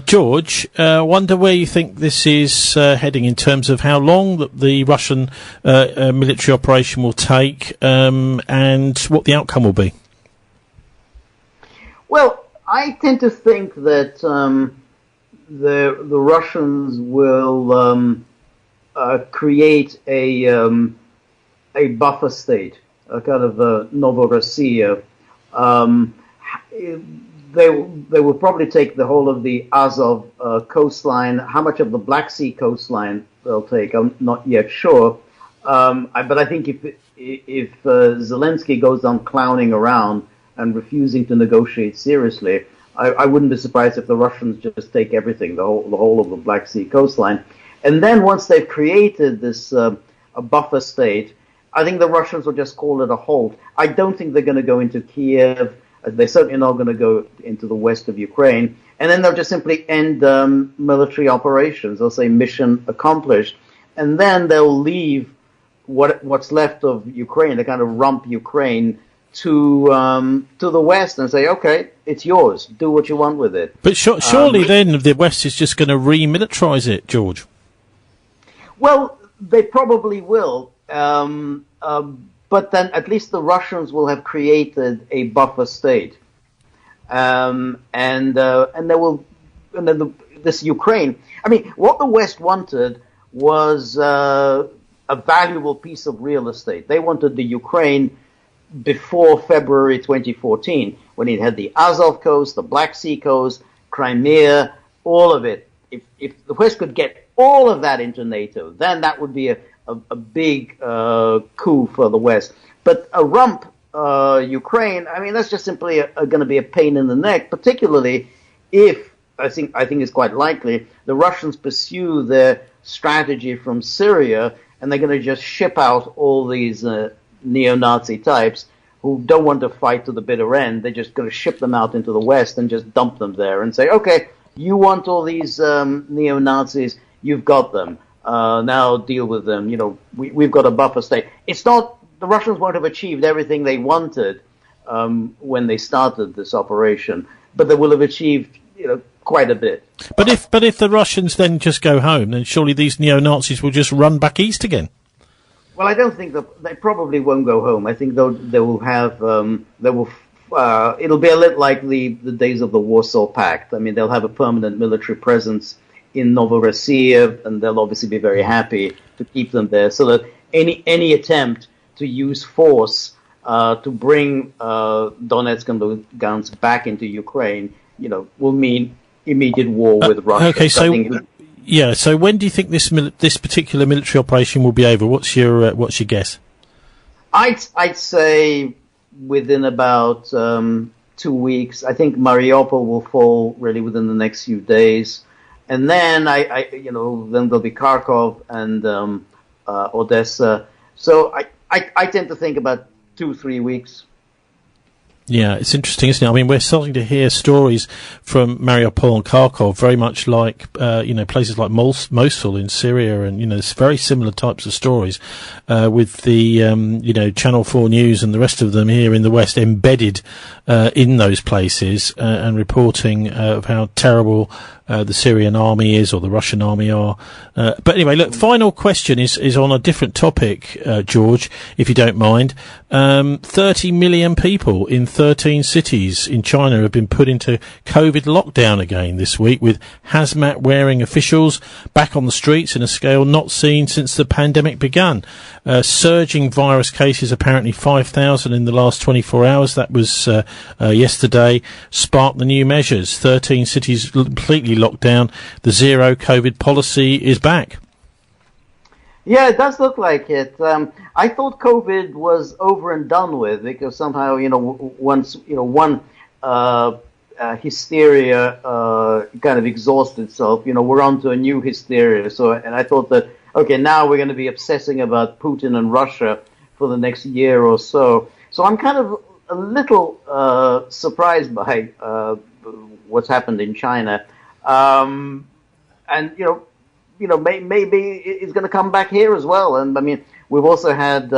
George, wonder where you think this is heading in terms of how long the Russian military operation will take, and what the outcome will be. Well, I tend to think that the Russians will create a buffer state, a kind of a Novorossiya. They will probably take the whole of the Azov coastline. How much of the Black Sea coastline they'll take, I'm not yet sure. But I think if Zelensky goes on clowning around and refusing to negotiate seriously, I wouldn't be surprised if the Russians just take everything, the whole of the Black Sea coastline. And then once they've created this a buffer state, I think the Russians will just call it a halt. I don't think they're going to go into Kiev. They're certainly not going to go into the west of Ukraine. And then they'll just simply end military operations. They'll say mission accomplished. And then they'll leave what's left of Ukraine, the kind of rump Ukraine, to the west and say, okay, it's yours. Do what you want with it. But surely then the West is just going to remilitarize it, George. Well, they probably will. But then at least the Russians will have created a buffer state, and this Ukraine. I mean, what the West wanted was a valuable piece of real estate. They wanted the Ukraine before February 2014, when it had the Azov coast, the Black Sea coast, Crimea, all of it. If the West could get all of that into NATO, then that would be a big coup for the West. But a rump Ukraine, I mean, that's just simply going to be a pain in the neck, particularly if, I think it's quite likely, the Russians pursue their strategy from Syria, and they're going to just ship out all these neo-Nazi types who don't want to fight to the bitter end. They're just going to ship them out into the West and just dump them there and say, okay, you want all these neo-Nazis, you've got them. Now deal with them. You know, we've got a buffer state. It's not, the Russians won't have achieved everything they wanted when they started this operation, but they will have achieved, quite a bit. But if the Russians then just go home, then surely these neo-Nazis will just run back east again. Well, I don't think they probably won't go home. I think they will have it'll be a little like the days of the Warsaw Pact. I mean, they'll have a permanent military presence in Novorossiya, and they'll obviously be very happy to keep them there. So that any attempt to use force to bring Donetsk and Lugansk back into Ukraine, will mean immediate war with Russia. Okay, so when do you think this particular military operation will be over? What's your guess? I'd say within about 2 weeks. I think Mariupol will fall really within the next few days. And then then there'll be Kharkov and Odessa. So I tend to think about 2-3 weeks. Yeah, it's interesting, isn't it? I mean, we're starting to hear stories from Mariupol and Kharkov, very much like, places like Mosul in Syria, and, it's very similar types of stories, with the, Channel 4 News and the rest of them here in the West embedded, in those places and reporting of how terrible the Syrian army is, or the Russian army are. But anyway, look, final question is on a different topic, George, if you don't mind. 30 million people in 13 cities in China have been put into COVID lockdown again this week, with hazmat-wearing officials back on the streets in a scale not seen since the pandemic began. Surging virus cases, apparently 5,000 in the last 24 hours. That was yesterday, sparked the new measures. 13 cities completely locked down. The zero COVID policy is back. Yeah, it does look like it. I thought COVID was over and done with, because somehow, once, one hysteria kind of exhausts itself, we're on to a new hysteria. So, and I thought that, okay, now we're going to be obsessing about Putin and Russia for the next year or so. So I'm kind of a little surprised by what's happened in China. And, maybe it's going to come back here as well. And I mean, we've also had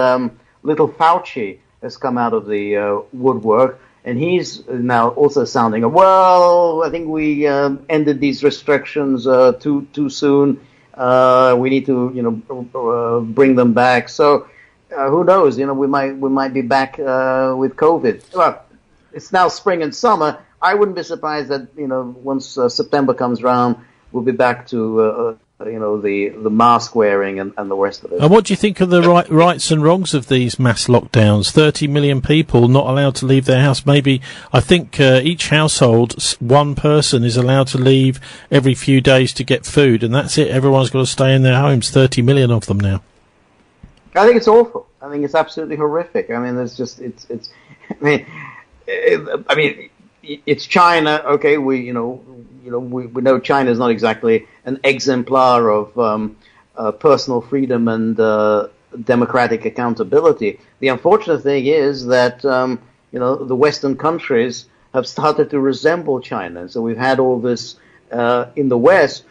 little Fauci has come out of the woodwork, and he's now also sounding, well, I think we ended these restrictions too soon. We need to, bring them back. So who knows? We might be back with COVID. Well, it's now spring and summer. I wouldn't be surprised that once September comes around, we'll be back to the mask wearing and the rest of it. And what do you think of the rights and wrongs of these mass lockdowns? 30 million people not allowed to leave their house. Maybe, I think each household, one person is allowed to leave every few days to get food, and that's it. Everyone's got to stay in their homes. 30 million of them now. I think it's awful. I think it's absolutely horrific. I mean, it's China. Okay, we know China is not exactly an exemplar of personal freedom and democratic accountability. The unfortunate thing is that the Western countries have started to resemble China. So we've had all this in the West.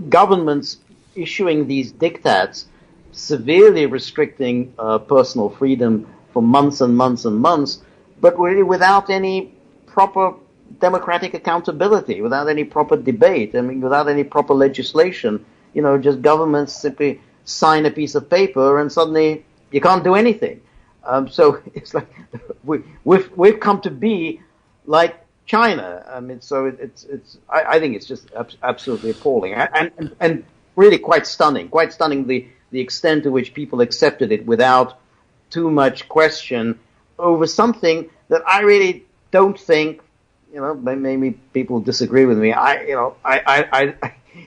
Governments issuing these diktats, severely restricting personal freedom for months and months and months, but really without any proper democratic accountability, without any proper debate, without any proper legislation. Just governments simply sign a piece of paper and suddenly you can't do anything. So it's like we've come to be like China. I think it's just absolutely appalling and really quite stunning the extent to which people accepted it without too much question over something that I really don't think, maybe people disagree with me.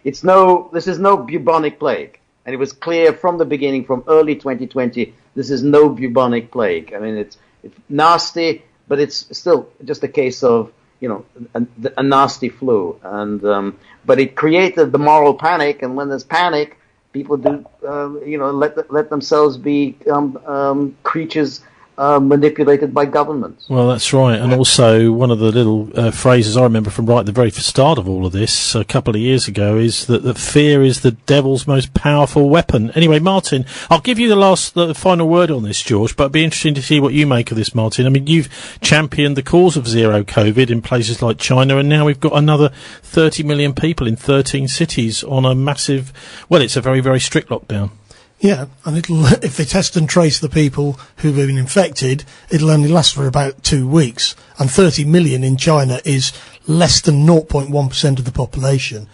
This is no bubonic plague. And it was clear from the beginning, from early 2020, this is no bubonic plague. I mean, it's nasty, but it's still just a case of, a nasty flu. And, but it created the moral panic. And when there's panic, people do, let themselves be creatures manipulated by governments. Well, that's right. And also, one of the little phrases I remember from right at the very start of all of this, a couple of years ago, is that fear is the devil's most powerful weapon. Anyway, Martin, I'll give you the final word on this, George, but it'd be interesting to see what you make of this, Martin. I mean, you've championed the cause of zero COVID in places like China, and now we've got another 30 million people in 13 cities on a massive, it's a very, very strict lockdown. Yeah, and if they test and trace the people who've been infected, it'll only last for about 2 weeks. And 30 million in China is less than 0.1% of the population.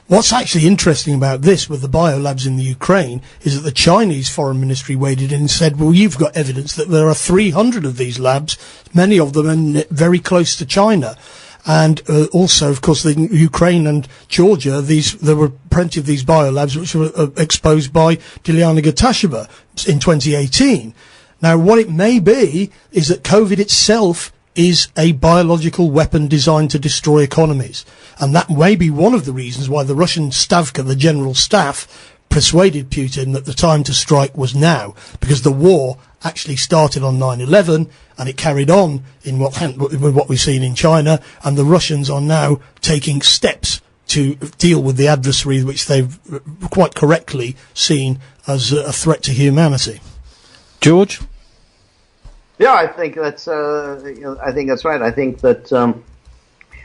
What's actually interesting about this with the biolabs in the Ukraine is that the Chinese foreign ministry waded in and said, well, you've got evidence that there are 300 of these labs, many of them very close to China. And also, of course, in Ukraine and Georgia, there were plenty of these biolabs which were exposed by Diesen in 2018. Now, what it may be is that COVID itself is a biological weapon designed to destroy economies. And that may be one of the reasons why the Russian Stavka, the general staff, persuaded Putin that the time to strike was now, because the war actually started on 9/11 and it carried on in what we've seen in China, and the Russians are now taking steps to deal with the adversary which they've quite correctly seen as a threat to humanity. George? Yeah, I think that's I think that's right. I think that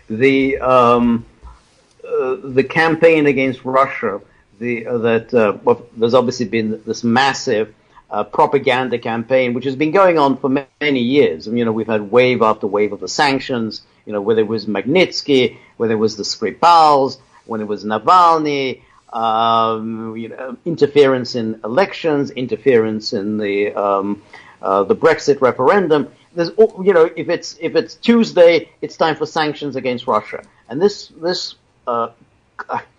the campaign against Russia, there's obviously been this massive propaganda campaign which has been going on for many years. And, we've had wave after wave of the sanctions. Whether it was Magnitsky, whether it was the Skripals, when it was Navalny, interference in elections, interference in the Brexit referendum. There's, if it's Tuesday, it's time for sanctions against Russia, and this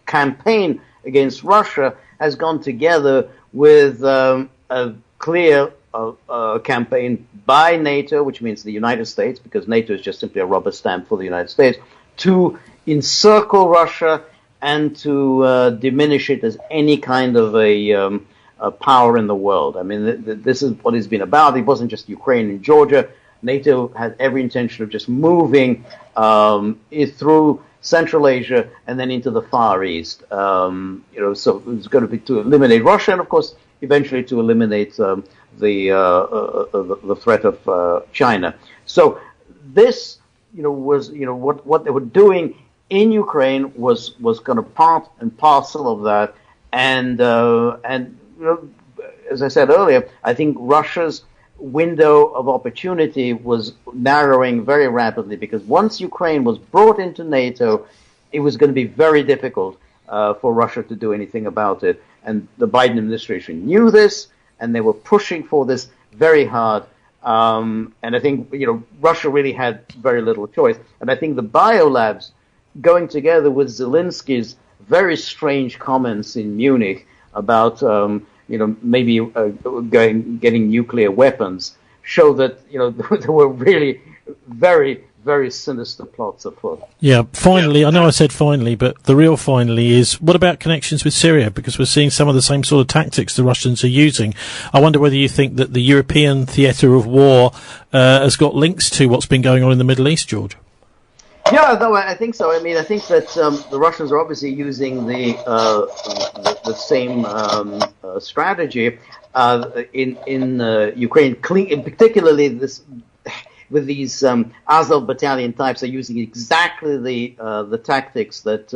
campaign against Russia has gone together with a clear campaign by NATO, which means the United States, because NATO is just simply a rubber stamp for the United States, to encircle Russia and to diminish it as any kind of a power in the world. I mean, this is what it's been about. It wasn't just Ukraine and Georgia. NATO had every intention of just moving through Central Asia and then into the Far East. So it's going to be to eliminate Russia and, of course, eventually to eliminate the threat of China. So this, was what they were doing in Ukraine was kind of part and parcel of that, and as I said earlier, I think Russia's window of opportunity was narrowing very rapidly, because once Ukraine was brought into NATO, it was going to be very difficult for Russia to do anything about it. And the Biden administration knew this, and they were pushing for this very hard. And I think, Russia really had very little choice. And I think the Biolabs going together with Zelensky's very strange comments in Munich about, maybe getting nuclear weapons, show that, there were really very, very sinister plots afoot. Yeah, finally, I know I said finally, but the real finally is, what about connections with Syria? Because we're seeing some of the same sort of tactics the Russians are using. I wonder whether you think that the European theatre of war has got links to what's been going on in the Middle East, George. Yeah, no, I think so. I mean, I think that the Russians are obviously using the same strategy in Ukraine, particularly this with these Azov battalion types are using exactly the tactics that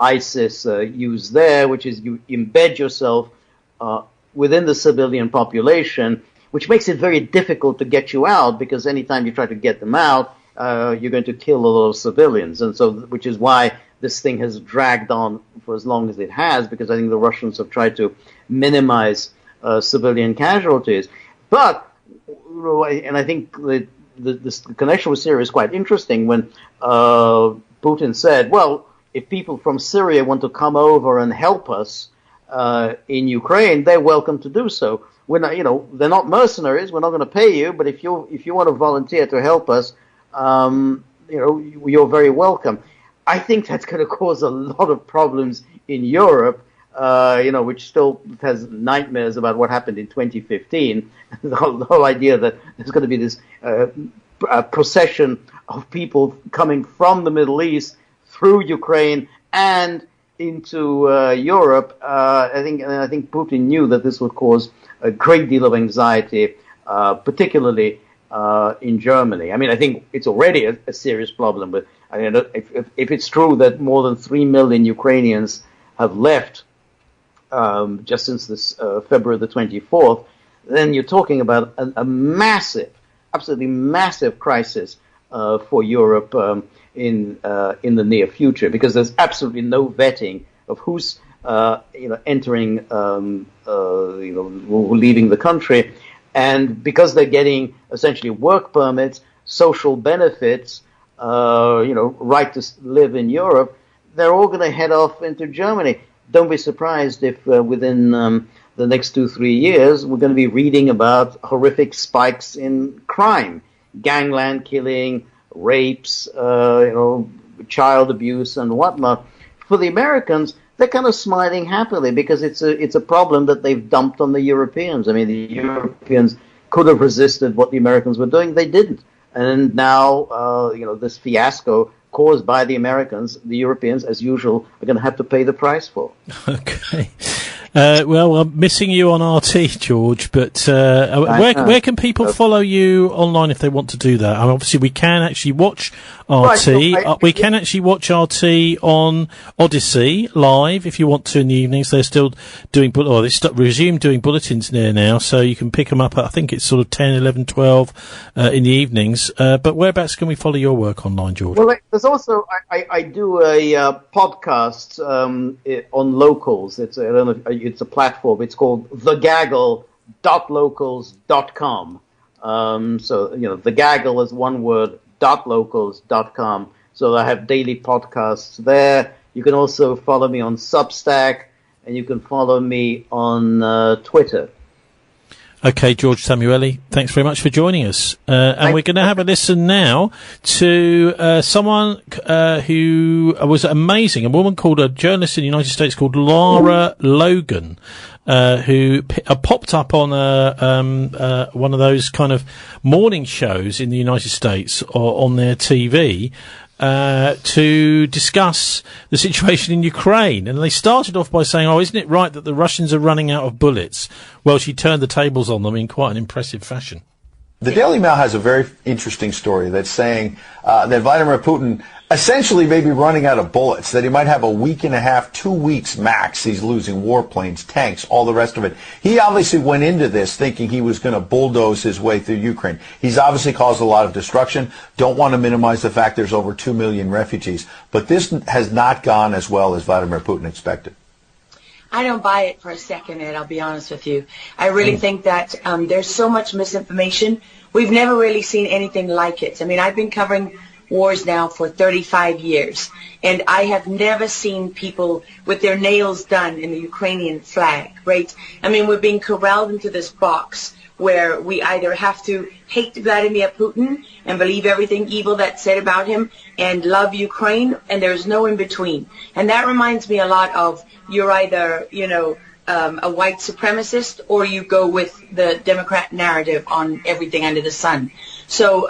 ISIS used there, which is you embed yourself within the civilian population, which makes it very difficult to get you out, because anytime you try to get them out, you're going to kill a lot of civilians. And so, which is why this thing has dragged on for as long as it has, because I think the Russians have tried to minimize civilian casualties. But, and I think the connection with Syria is quite interesting when Putin said, well, if people from Syria want to come over and help us in Ukraine, they're welcome to do so. We're not, they're not mercenaries. We're not going to pay you, but if you want to volunteer to help us, you're very welcome. I think that's going to cause a lot of problems in Europe, which still has nightmares about what happened in 2015. The whole idea that there's going to be this procession of people coming from the Middle East through Ukraine and into Europe. I think Putin knew that this would cause a great deal of anxiety, particularly in Germany. I mean, I think it's already a serious problem, but if it's true that more than 3 million Ukrainians have left just since this February the 24th, then you're talking about a massive, absolutely massive crisis for Europe in the near future, because there's absolutely no vetting of who's entering, leaving the country. And because they're getting essentially work permits, social benefits, right to live in Europe, they're all going to head off into Germany. Don't be surprised if within the next 2-3 years, we're going to be reading about horrific spikes in crime, gangland killing, rapes, child abuse and whatnot. For the Americans, they're kind of smiling happily, because it's a problem that they've dumped on the Europeans. I mean, the Europeans could have resisted what the Americans were doing. They didn't. And now, this fiasco caused by the Americans, the Europeans, as usual, are going to have to pay the price for. Okay. Well, I'm missing you on RT, George, but where can people follow you online if they want to do that? I mean, obviously, we can actually watch RT. We can actually watch RT on Odyssey live if you want to in the evenings. They're still doing, they resumed doing bulletins there now, so you can pick them up at, I think it's sort of 10, 11, 12 in the evenings. But whereabouts can we follow your work online, George? Well, there's also, I do a podcast on locals. It's a platform. It's called thegaggle.locals.com. So, the gaggle is one word, .locals.com. So I have daily podcasts there. You can also follow me on Substack, and you can follow me on Twitter. Okay, George Szamuely, thanks very much for joining us. And we're going to have a listen now to someone who was amazing, a woman called, a journalist in the United States called Lara Logan, who popped up on one of those kind of morning shows in the United States or on their TV. To discuss the situation in Ukraine. And they started off by saying, isn't it right that the Russians are running out of bullets? Well, she turned the tables on them in quite an impressive fashion. The Daily Mail has a very interesting story that's saying that Vladimir Putin essentially may be running out of bullets, that he might have a week and a half, 2 weeks max. He's losing warplanes, tanks, all the rest of it. He obviously went into this thinking he was going to bulldoze his way through Ukraine. He's obviously caused a lot of destruction. Don't want to minimize the fact there's over 2 million refugees. But this has not gone as well as Vladimir Putin expected. I don't buy it for a second, Ed, I'll be honest with you. I really think that there's so much misinformation. We've never really seen anything like it. I mean, I've been covering wars now for 35 years, and I have never seen people with their nails done in the Ukrainian flag, right? I mean, we're being corralled into this box where we either have to hate Vladimir Putin and believe everything evil that's said about him and love Ukraine, and there's no in between. And that reminds me a lot of, you're either, a white supremacist, or you go with the Democrat narrative on everything under the sun. So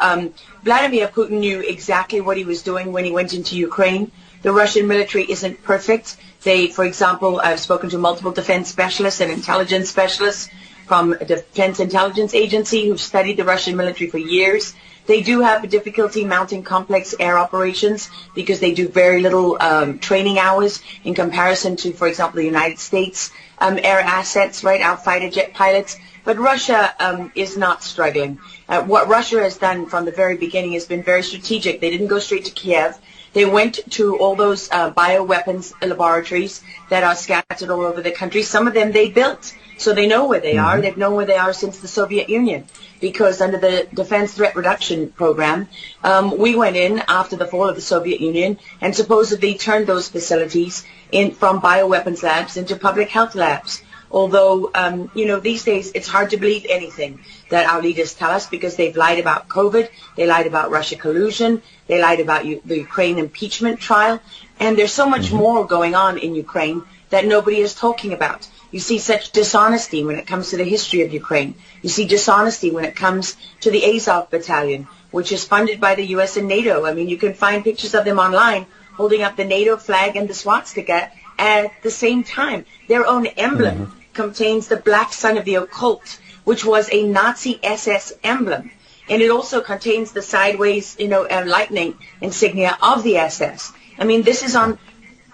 Vladimir Putin knew exactly what he was doing when he went into Ukraine. The Russian military isn't perfect. They, for example, I've spoken to multiple defense specialists and intelligence specialists from a Defense Intelligence Agency who've studied the Russian military for years. They do have a difficulty mounting complex air operations because they do very little training hours in comparison to, for example, the United States air assets, right, our fighter jet pilots. But Russia is not struggling. What Russia has done from the very beginning has been very strategic. They didn't go straight to Kiev. They went to all those bioweapons laboratories that are scattered all over the country. Some of them they built, so they know where they are. They've known where they are since the Soviet Union, because under the Defense Threat Reduction Program, we went in after the fall of the Soviet Union and supposedly turned those facilities from bioweapons labs into public health labs. Although, these days it's hard to believe anything that our leaders tell us, because they've lied about COVID, they lied about Russia collusion, they lied about the Ukraine impeachment trial, and there's so much more going on in Ukraine that nobody is talking about. You see such dishonesty when it comes to the history of Ukraine. You see dishonesty when it comes to the Azov Battalion, which is funded by the U.S. and NATO. I mean, you can find pictures of them online holding up the NATO flag and the swastika at the same time. Their own emblem contains the black sun of the occult, which was a Nazi SS emblem. And it also contains the sideways, lightning insignia of the SS. I mean, this is on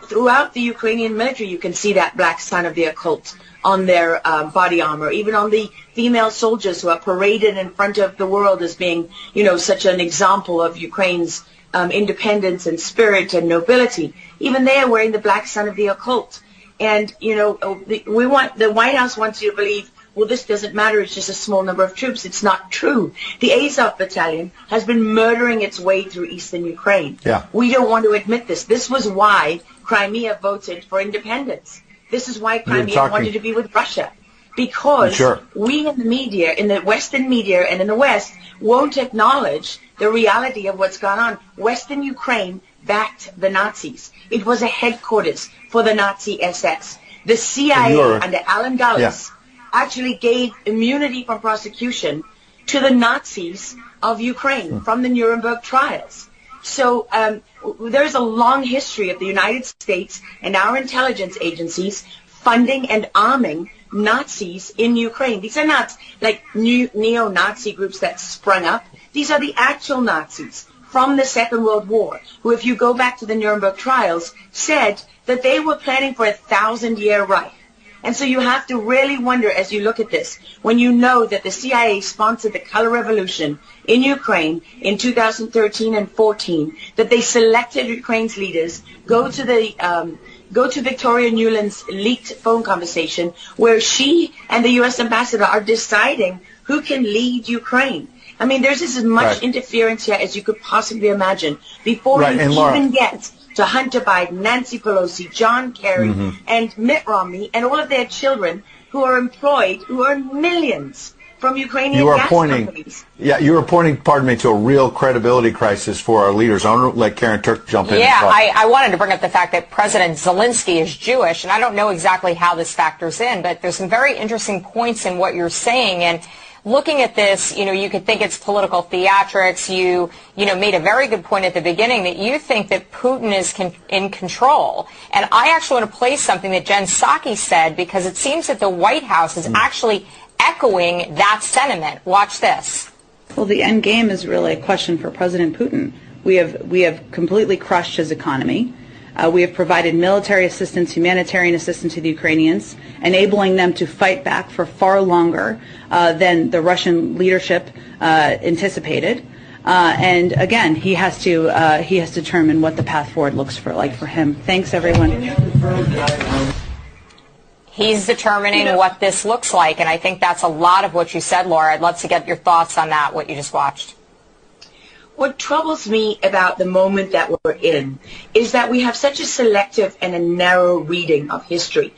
throughout the Ukrainian military. You can see that black sun of the occult on their body armor, even on the female soldiers who are paraded in front of the world as being, such an example of Ukraine's independence and spirit and nobility. Even they are wearing the black sun of the occult. And, the White House wants you to believe, well, this doesn't matter, it's just a small number of troops. It's not true. The Azov Battalion has been murdering its way through eastern Ukraine. Yeah. We don't want to admit this. This was why Crimea voted for independence. This is why Crimea wanted to be with Russia. Because we in the media, in the Western media and in the West, won't acknowledge the reality of what's gone on. Western Ukraine backed the Nazis. It was a headquarters for the Nazi SS. The CIA under Alan Dulles actually gave immunity from prosecution to the Nazis of Ukraine from the Nuremberg trials. So there's a long history of the United States and our intelligence agencies funding and arming Nazis in Ukraine. These are not like new neo-Nazi groups that sprung up. These are the actual Nazis from the Second World War, who, if you go back to the Nuremberg trials, said that they were planning for a 1,000-year Reich. And so you have to really wonder, as you look at this, when you know that the CIA sponsored the color revolution in Ukraine in 2013 and 14, that they selected Ukraine's leaders, go to Victoria Nuland's leaked phone conversation where she and the U.S. ambassador are deciding who can lead Ukraine. I mean, there's as much interference here as you could possibly imagine before you even get to Hunter Biden, Nancy Pelosi, John Kerry, and Mitt Romney, and all of their children who are employed, who earn millions from Ukrainian gas companies. Yeah, you are pointing, pardon me, to a real credibility crisis for our leaders. I want to let Karen Turk jump in. Yeah, I wanted to bring up the fact that President Zelensky is Jewish, and I don't know exactly how this factors in, but there's some very interesting points in what you're saying. And looking at this, you could think it's political theatrics. You made a very good point at the beginning that you think that Putin is in control. And I actually want to play something that Jen Psaki said, because it seems that the White House is actually echoing that sentiment. Watch this. Well, the end game is really a question for President Putin. We have completely crushed his economy. We have provided military assistance, humanitarian assistance to the Ukrainians, enabling them to fight back for far longer than the Russian leadership anticipated. And again, he has to determine what the path forward looks like for him. Thanks, everyone. He's determining what this looks like, and I think that's a lot of what you said, Laura. I'd love to get your thoughts on that, what you just watched. What troubles me about the moment that we're in is that we have such a selective and a narrow reading of history.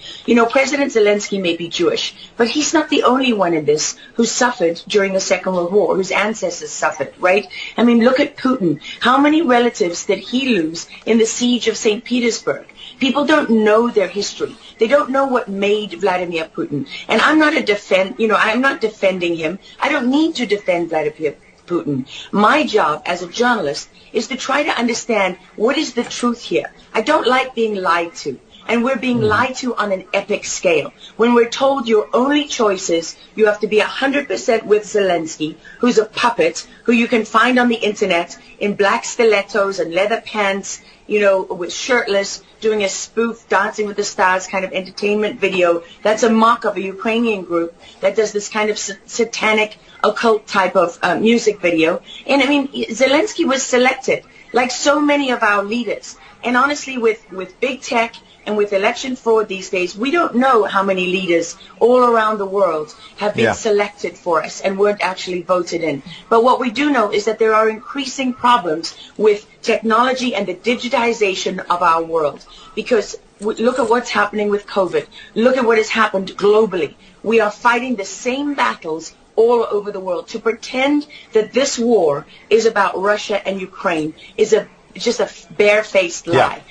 President Zelensky may be Jewish, but he's not the only one in this who suffered during the Second World War, whose ancestors suffered, right? I mean, look at Putin. How many relatives did he lose in the siege of St. Petersburg? People don't know their history. They don't know what made Vladimir Putin. And I'm not I'm not defending him. I don't need to defend Vladimir Putin. My job as a journalist is to try to understand what is the truth here. I don't like being lied to. And we're being lied to on an epic scale. When we're told your only choice is you have to be 100% with Zelensky, who's a puppet, who you can find on the internet in black stilettos and leather pants, with shirtless, doing a spoof Dancing with the Stars kind of entertainment video. That's a mock of a Ukrainian group that does this kind of satanic, occult type of music video. And I mean, Zelensky was selected, like so many of our leaders. And honestly, with big tech and with election fraud these days, we don't know how many leaders all around the world have been selected for us and weren't actually voted in. But what we do know is that there are increasing problems with technology and the digitization of our world. Because look at what's happening with COVID. Look at what has happened globally. We are fighting the same battles all over the world. To pretend that this war is about Russia and Ukraine is just a barefaced lie.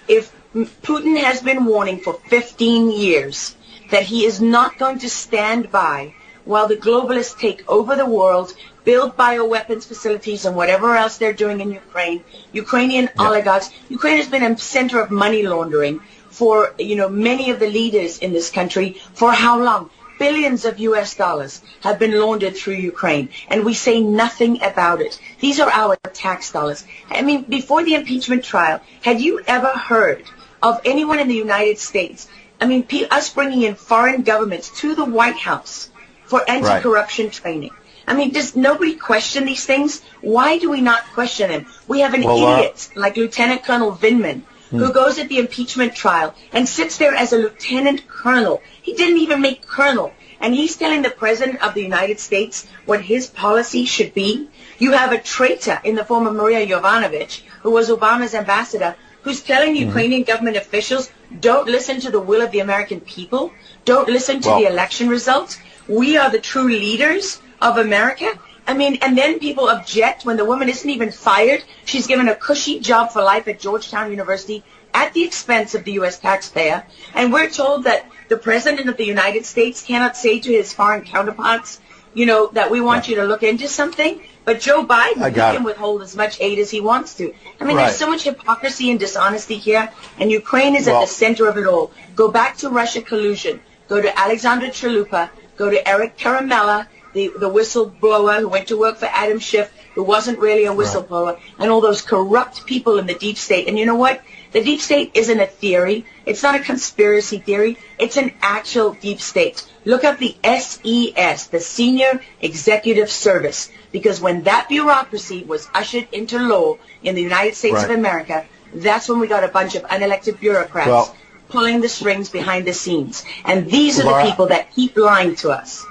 If Putin has been warning for 15 years that he is not going to stand by while the globalists take over the world, build bioweapons facilities and whatever else they're doing in Ukraine, Ukrainian oligarchs. Ukraine has been a center of money laundering for, many of the leaders in this country. For how long? Billions of US dollars have been laundered through Ukraine, and we say nothing about it. These are our tax dollars. I mean, before the impeachment trial, had you ever heard of anyone in the United States, us bringing in foreign governments to the White House for anti-corruption training? I mean, does nobody question these things? Why do we not question them? We have an idiot like Lieutenant Colonel Vindman, who goes at the impeachment trial and sits there as a lieutenant colonel. He didn't even make colonel. And he's telling the President of the United States what his policy should be. You have a traitor in the form of Maria Yovanovitch, who was Obama's ambassador, who's telling Ukrainian government officials, don't listen to the will of the American people. Don't listen to the election results. We are the true leaders of America. I mean, and then people object when the woman isn't even fired. She's given a cushy job for life at Georgetown University at the expense of the U.S. taxpayer. And we're told that the President of the United States cannot say to his foreign counterparts, that we want you to look into something. But Joe Biden can withhold as much aid as he wants to. I mean, there's so much hypocrisy and dishonesty here, and Ukraine is at the center of it all. Go back to Russia collusion. Go to Alexander Chalupa. Go to Eric Karamella, the whistleblower who went to work for Adam Schiff, who wasn't really a whistleblower, and all those corrupt people in the deep state. And you know what? The deep state isn't a theory. It's not a conspiracy theory. It's an actual deep state. Look up the SES, the Senior Executive Service, because when that bureaucracy was ushered into law in the United States of America, that's when we got a bunch of unelected bureaucrats pulling the strings behind the scenes. And these are the people that keep lying to us.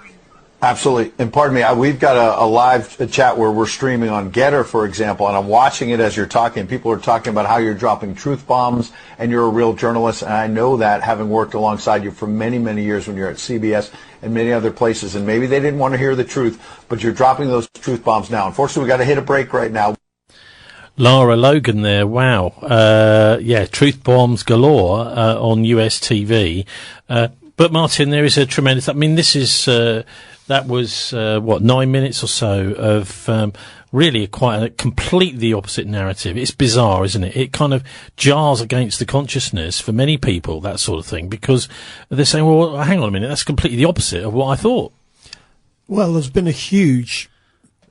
Absolutely. And pardon me, we've got a live chat where we're streaming on Getter, for example, and I'm watching it as you're talking. People are talking about how you're dropping truth bombs, and you're a real journalist, and I know that, having worked alongside you for many, many years when you're at CBS and many other places, and maybe they didn't want to hear the truth, but you're dropping those truth bombs now. Unfortunately, we've got to hit a break right now. Lara Logan there, wow. Truth bombs galore on US TV. But Martin, there is a tremendous, I mean, this is... that was, 9 minutes or so of really quite a completely opposite narrative. It's bizarre, isn't it? It kind of jars against the consciousness for many people, that sort of thing, because they're saying, well, hang on a minute, that's completely the opposite of what I thought. Well, there's been a huge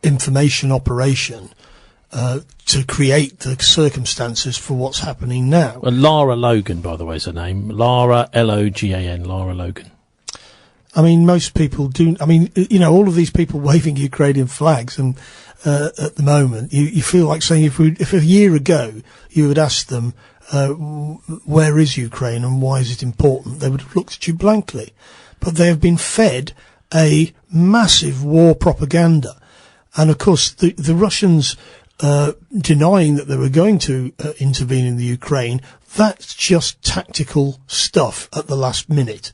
information operation to create the circumstances for what's happening now. Well, Lara Logan, by the way, is her name. Lara, Logan, Lara Logan. I mean, most people do. I mean, all of these people waving Ukrainian flags, and at the moment, you feel like saying if a year ago you had asked them, where is Ukraine and why is it important, they would have looked at you blankly. But they have been fed a massive war propaganda. And of course, the Russians denying that they were going to intervene in the Ukraine, that's just tactical stuff at the last minute.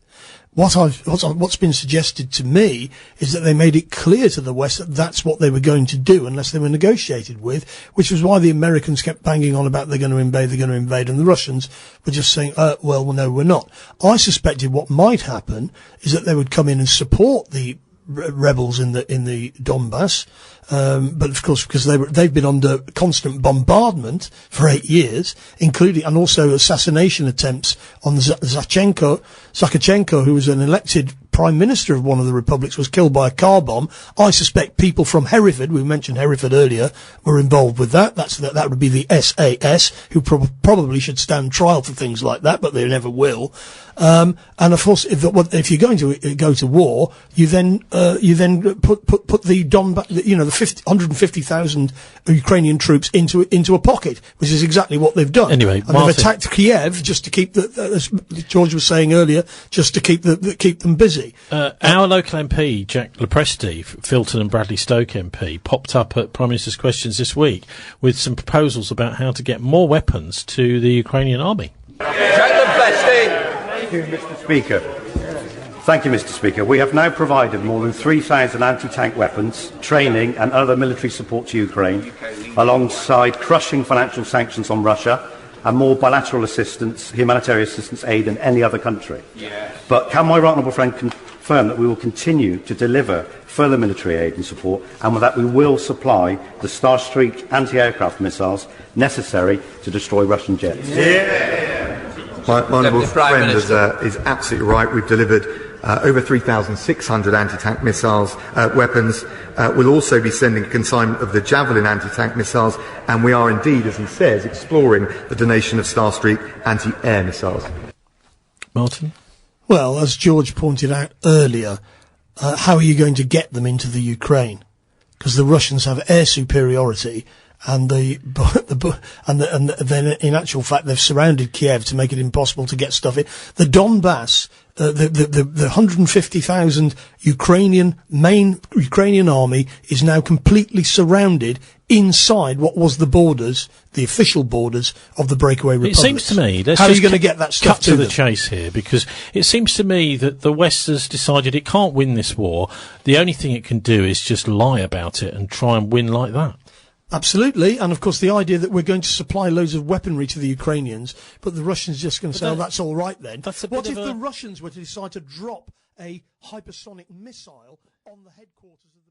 What's been suggested to me is that they made it clear to the West that that's what they were going to do unless they were negotiated with, which was why the Americans kept banging on about they're going to invade, and the Russians were just saying, well, no, we're not. I suspected what might happen is that they would come in and support the rebels in the Donbass, but of course, because they've been under constant bombardment for 8 years, including and also assassination attempts on Zakharchenko, who was an elected prime minister of one of the republics, was killed by a car bomb. I suspect people from Hereford, we mentioned Hereford earlier, were involved with that. That would be the SAS, who probably should stand trial for things like that, but they never will. And of course, if you're going to go to war, you then put the Donbass, the 150,000 Ukrainian troops into a pocket, which is exactly what they've done. Anyway, and they've attacked Kiev just to keep as George was saying earlier, just to keep them busy. Our local MP, Jack Lepresti, Filton and Bradley Stoke MP, popped up at Prime Minister's Questions this week with some proposals about how to get more weapons to the Ukrainian army. Jack Lepresti. Thank you, Mr. Speaker. Thank you, Mr. Speaker. We have now provided more than 3,000 anti-tank weapons, training and other military support to Ukraine, alongside crushing financial sanctions on Russia and more bilateral assistance, humanitarian assistance aid than any other country. But can my right honourable friend confirm that we will continue to deliver further military aid and support, and that we will supply the Starstreak anti-aircraft missiles necessary to destroy Russian jets? My honourable friend is absolutely right. We've delivered over 3,600 anti-tank missiles, weapons. We'll also be sending a consignment of the Javelin anti-tank missiles, and we are indeed, as he says, exploring the donation of Starstreak anti-air missiles. Martin? Well, as George pointed out earlier, how are you going to get them into the Ukraine? Because the Russians have air superiority, and then in actual fact they've surrounded Kiev to make it impossible to get stuff in. The Donbass, the 150,000 Ukrainian army is now completely surrounded inside what was the borders, the official borders of the breakaway republics. It seems to me, how are you going to get that stuff to the chase here? Because it seems to me that the West has decided it can't win this war. The only thing it can do is just lie about it and try and win like that. Absolutely, and of course the idea that we're going to supply loads of weaponry to the Ukrainians, but the Russians are just going to say, that's all right then. What if the Russians were to decide to drop a hypersonic missile on the headquarters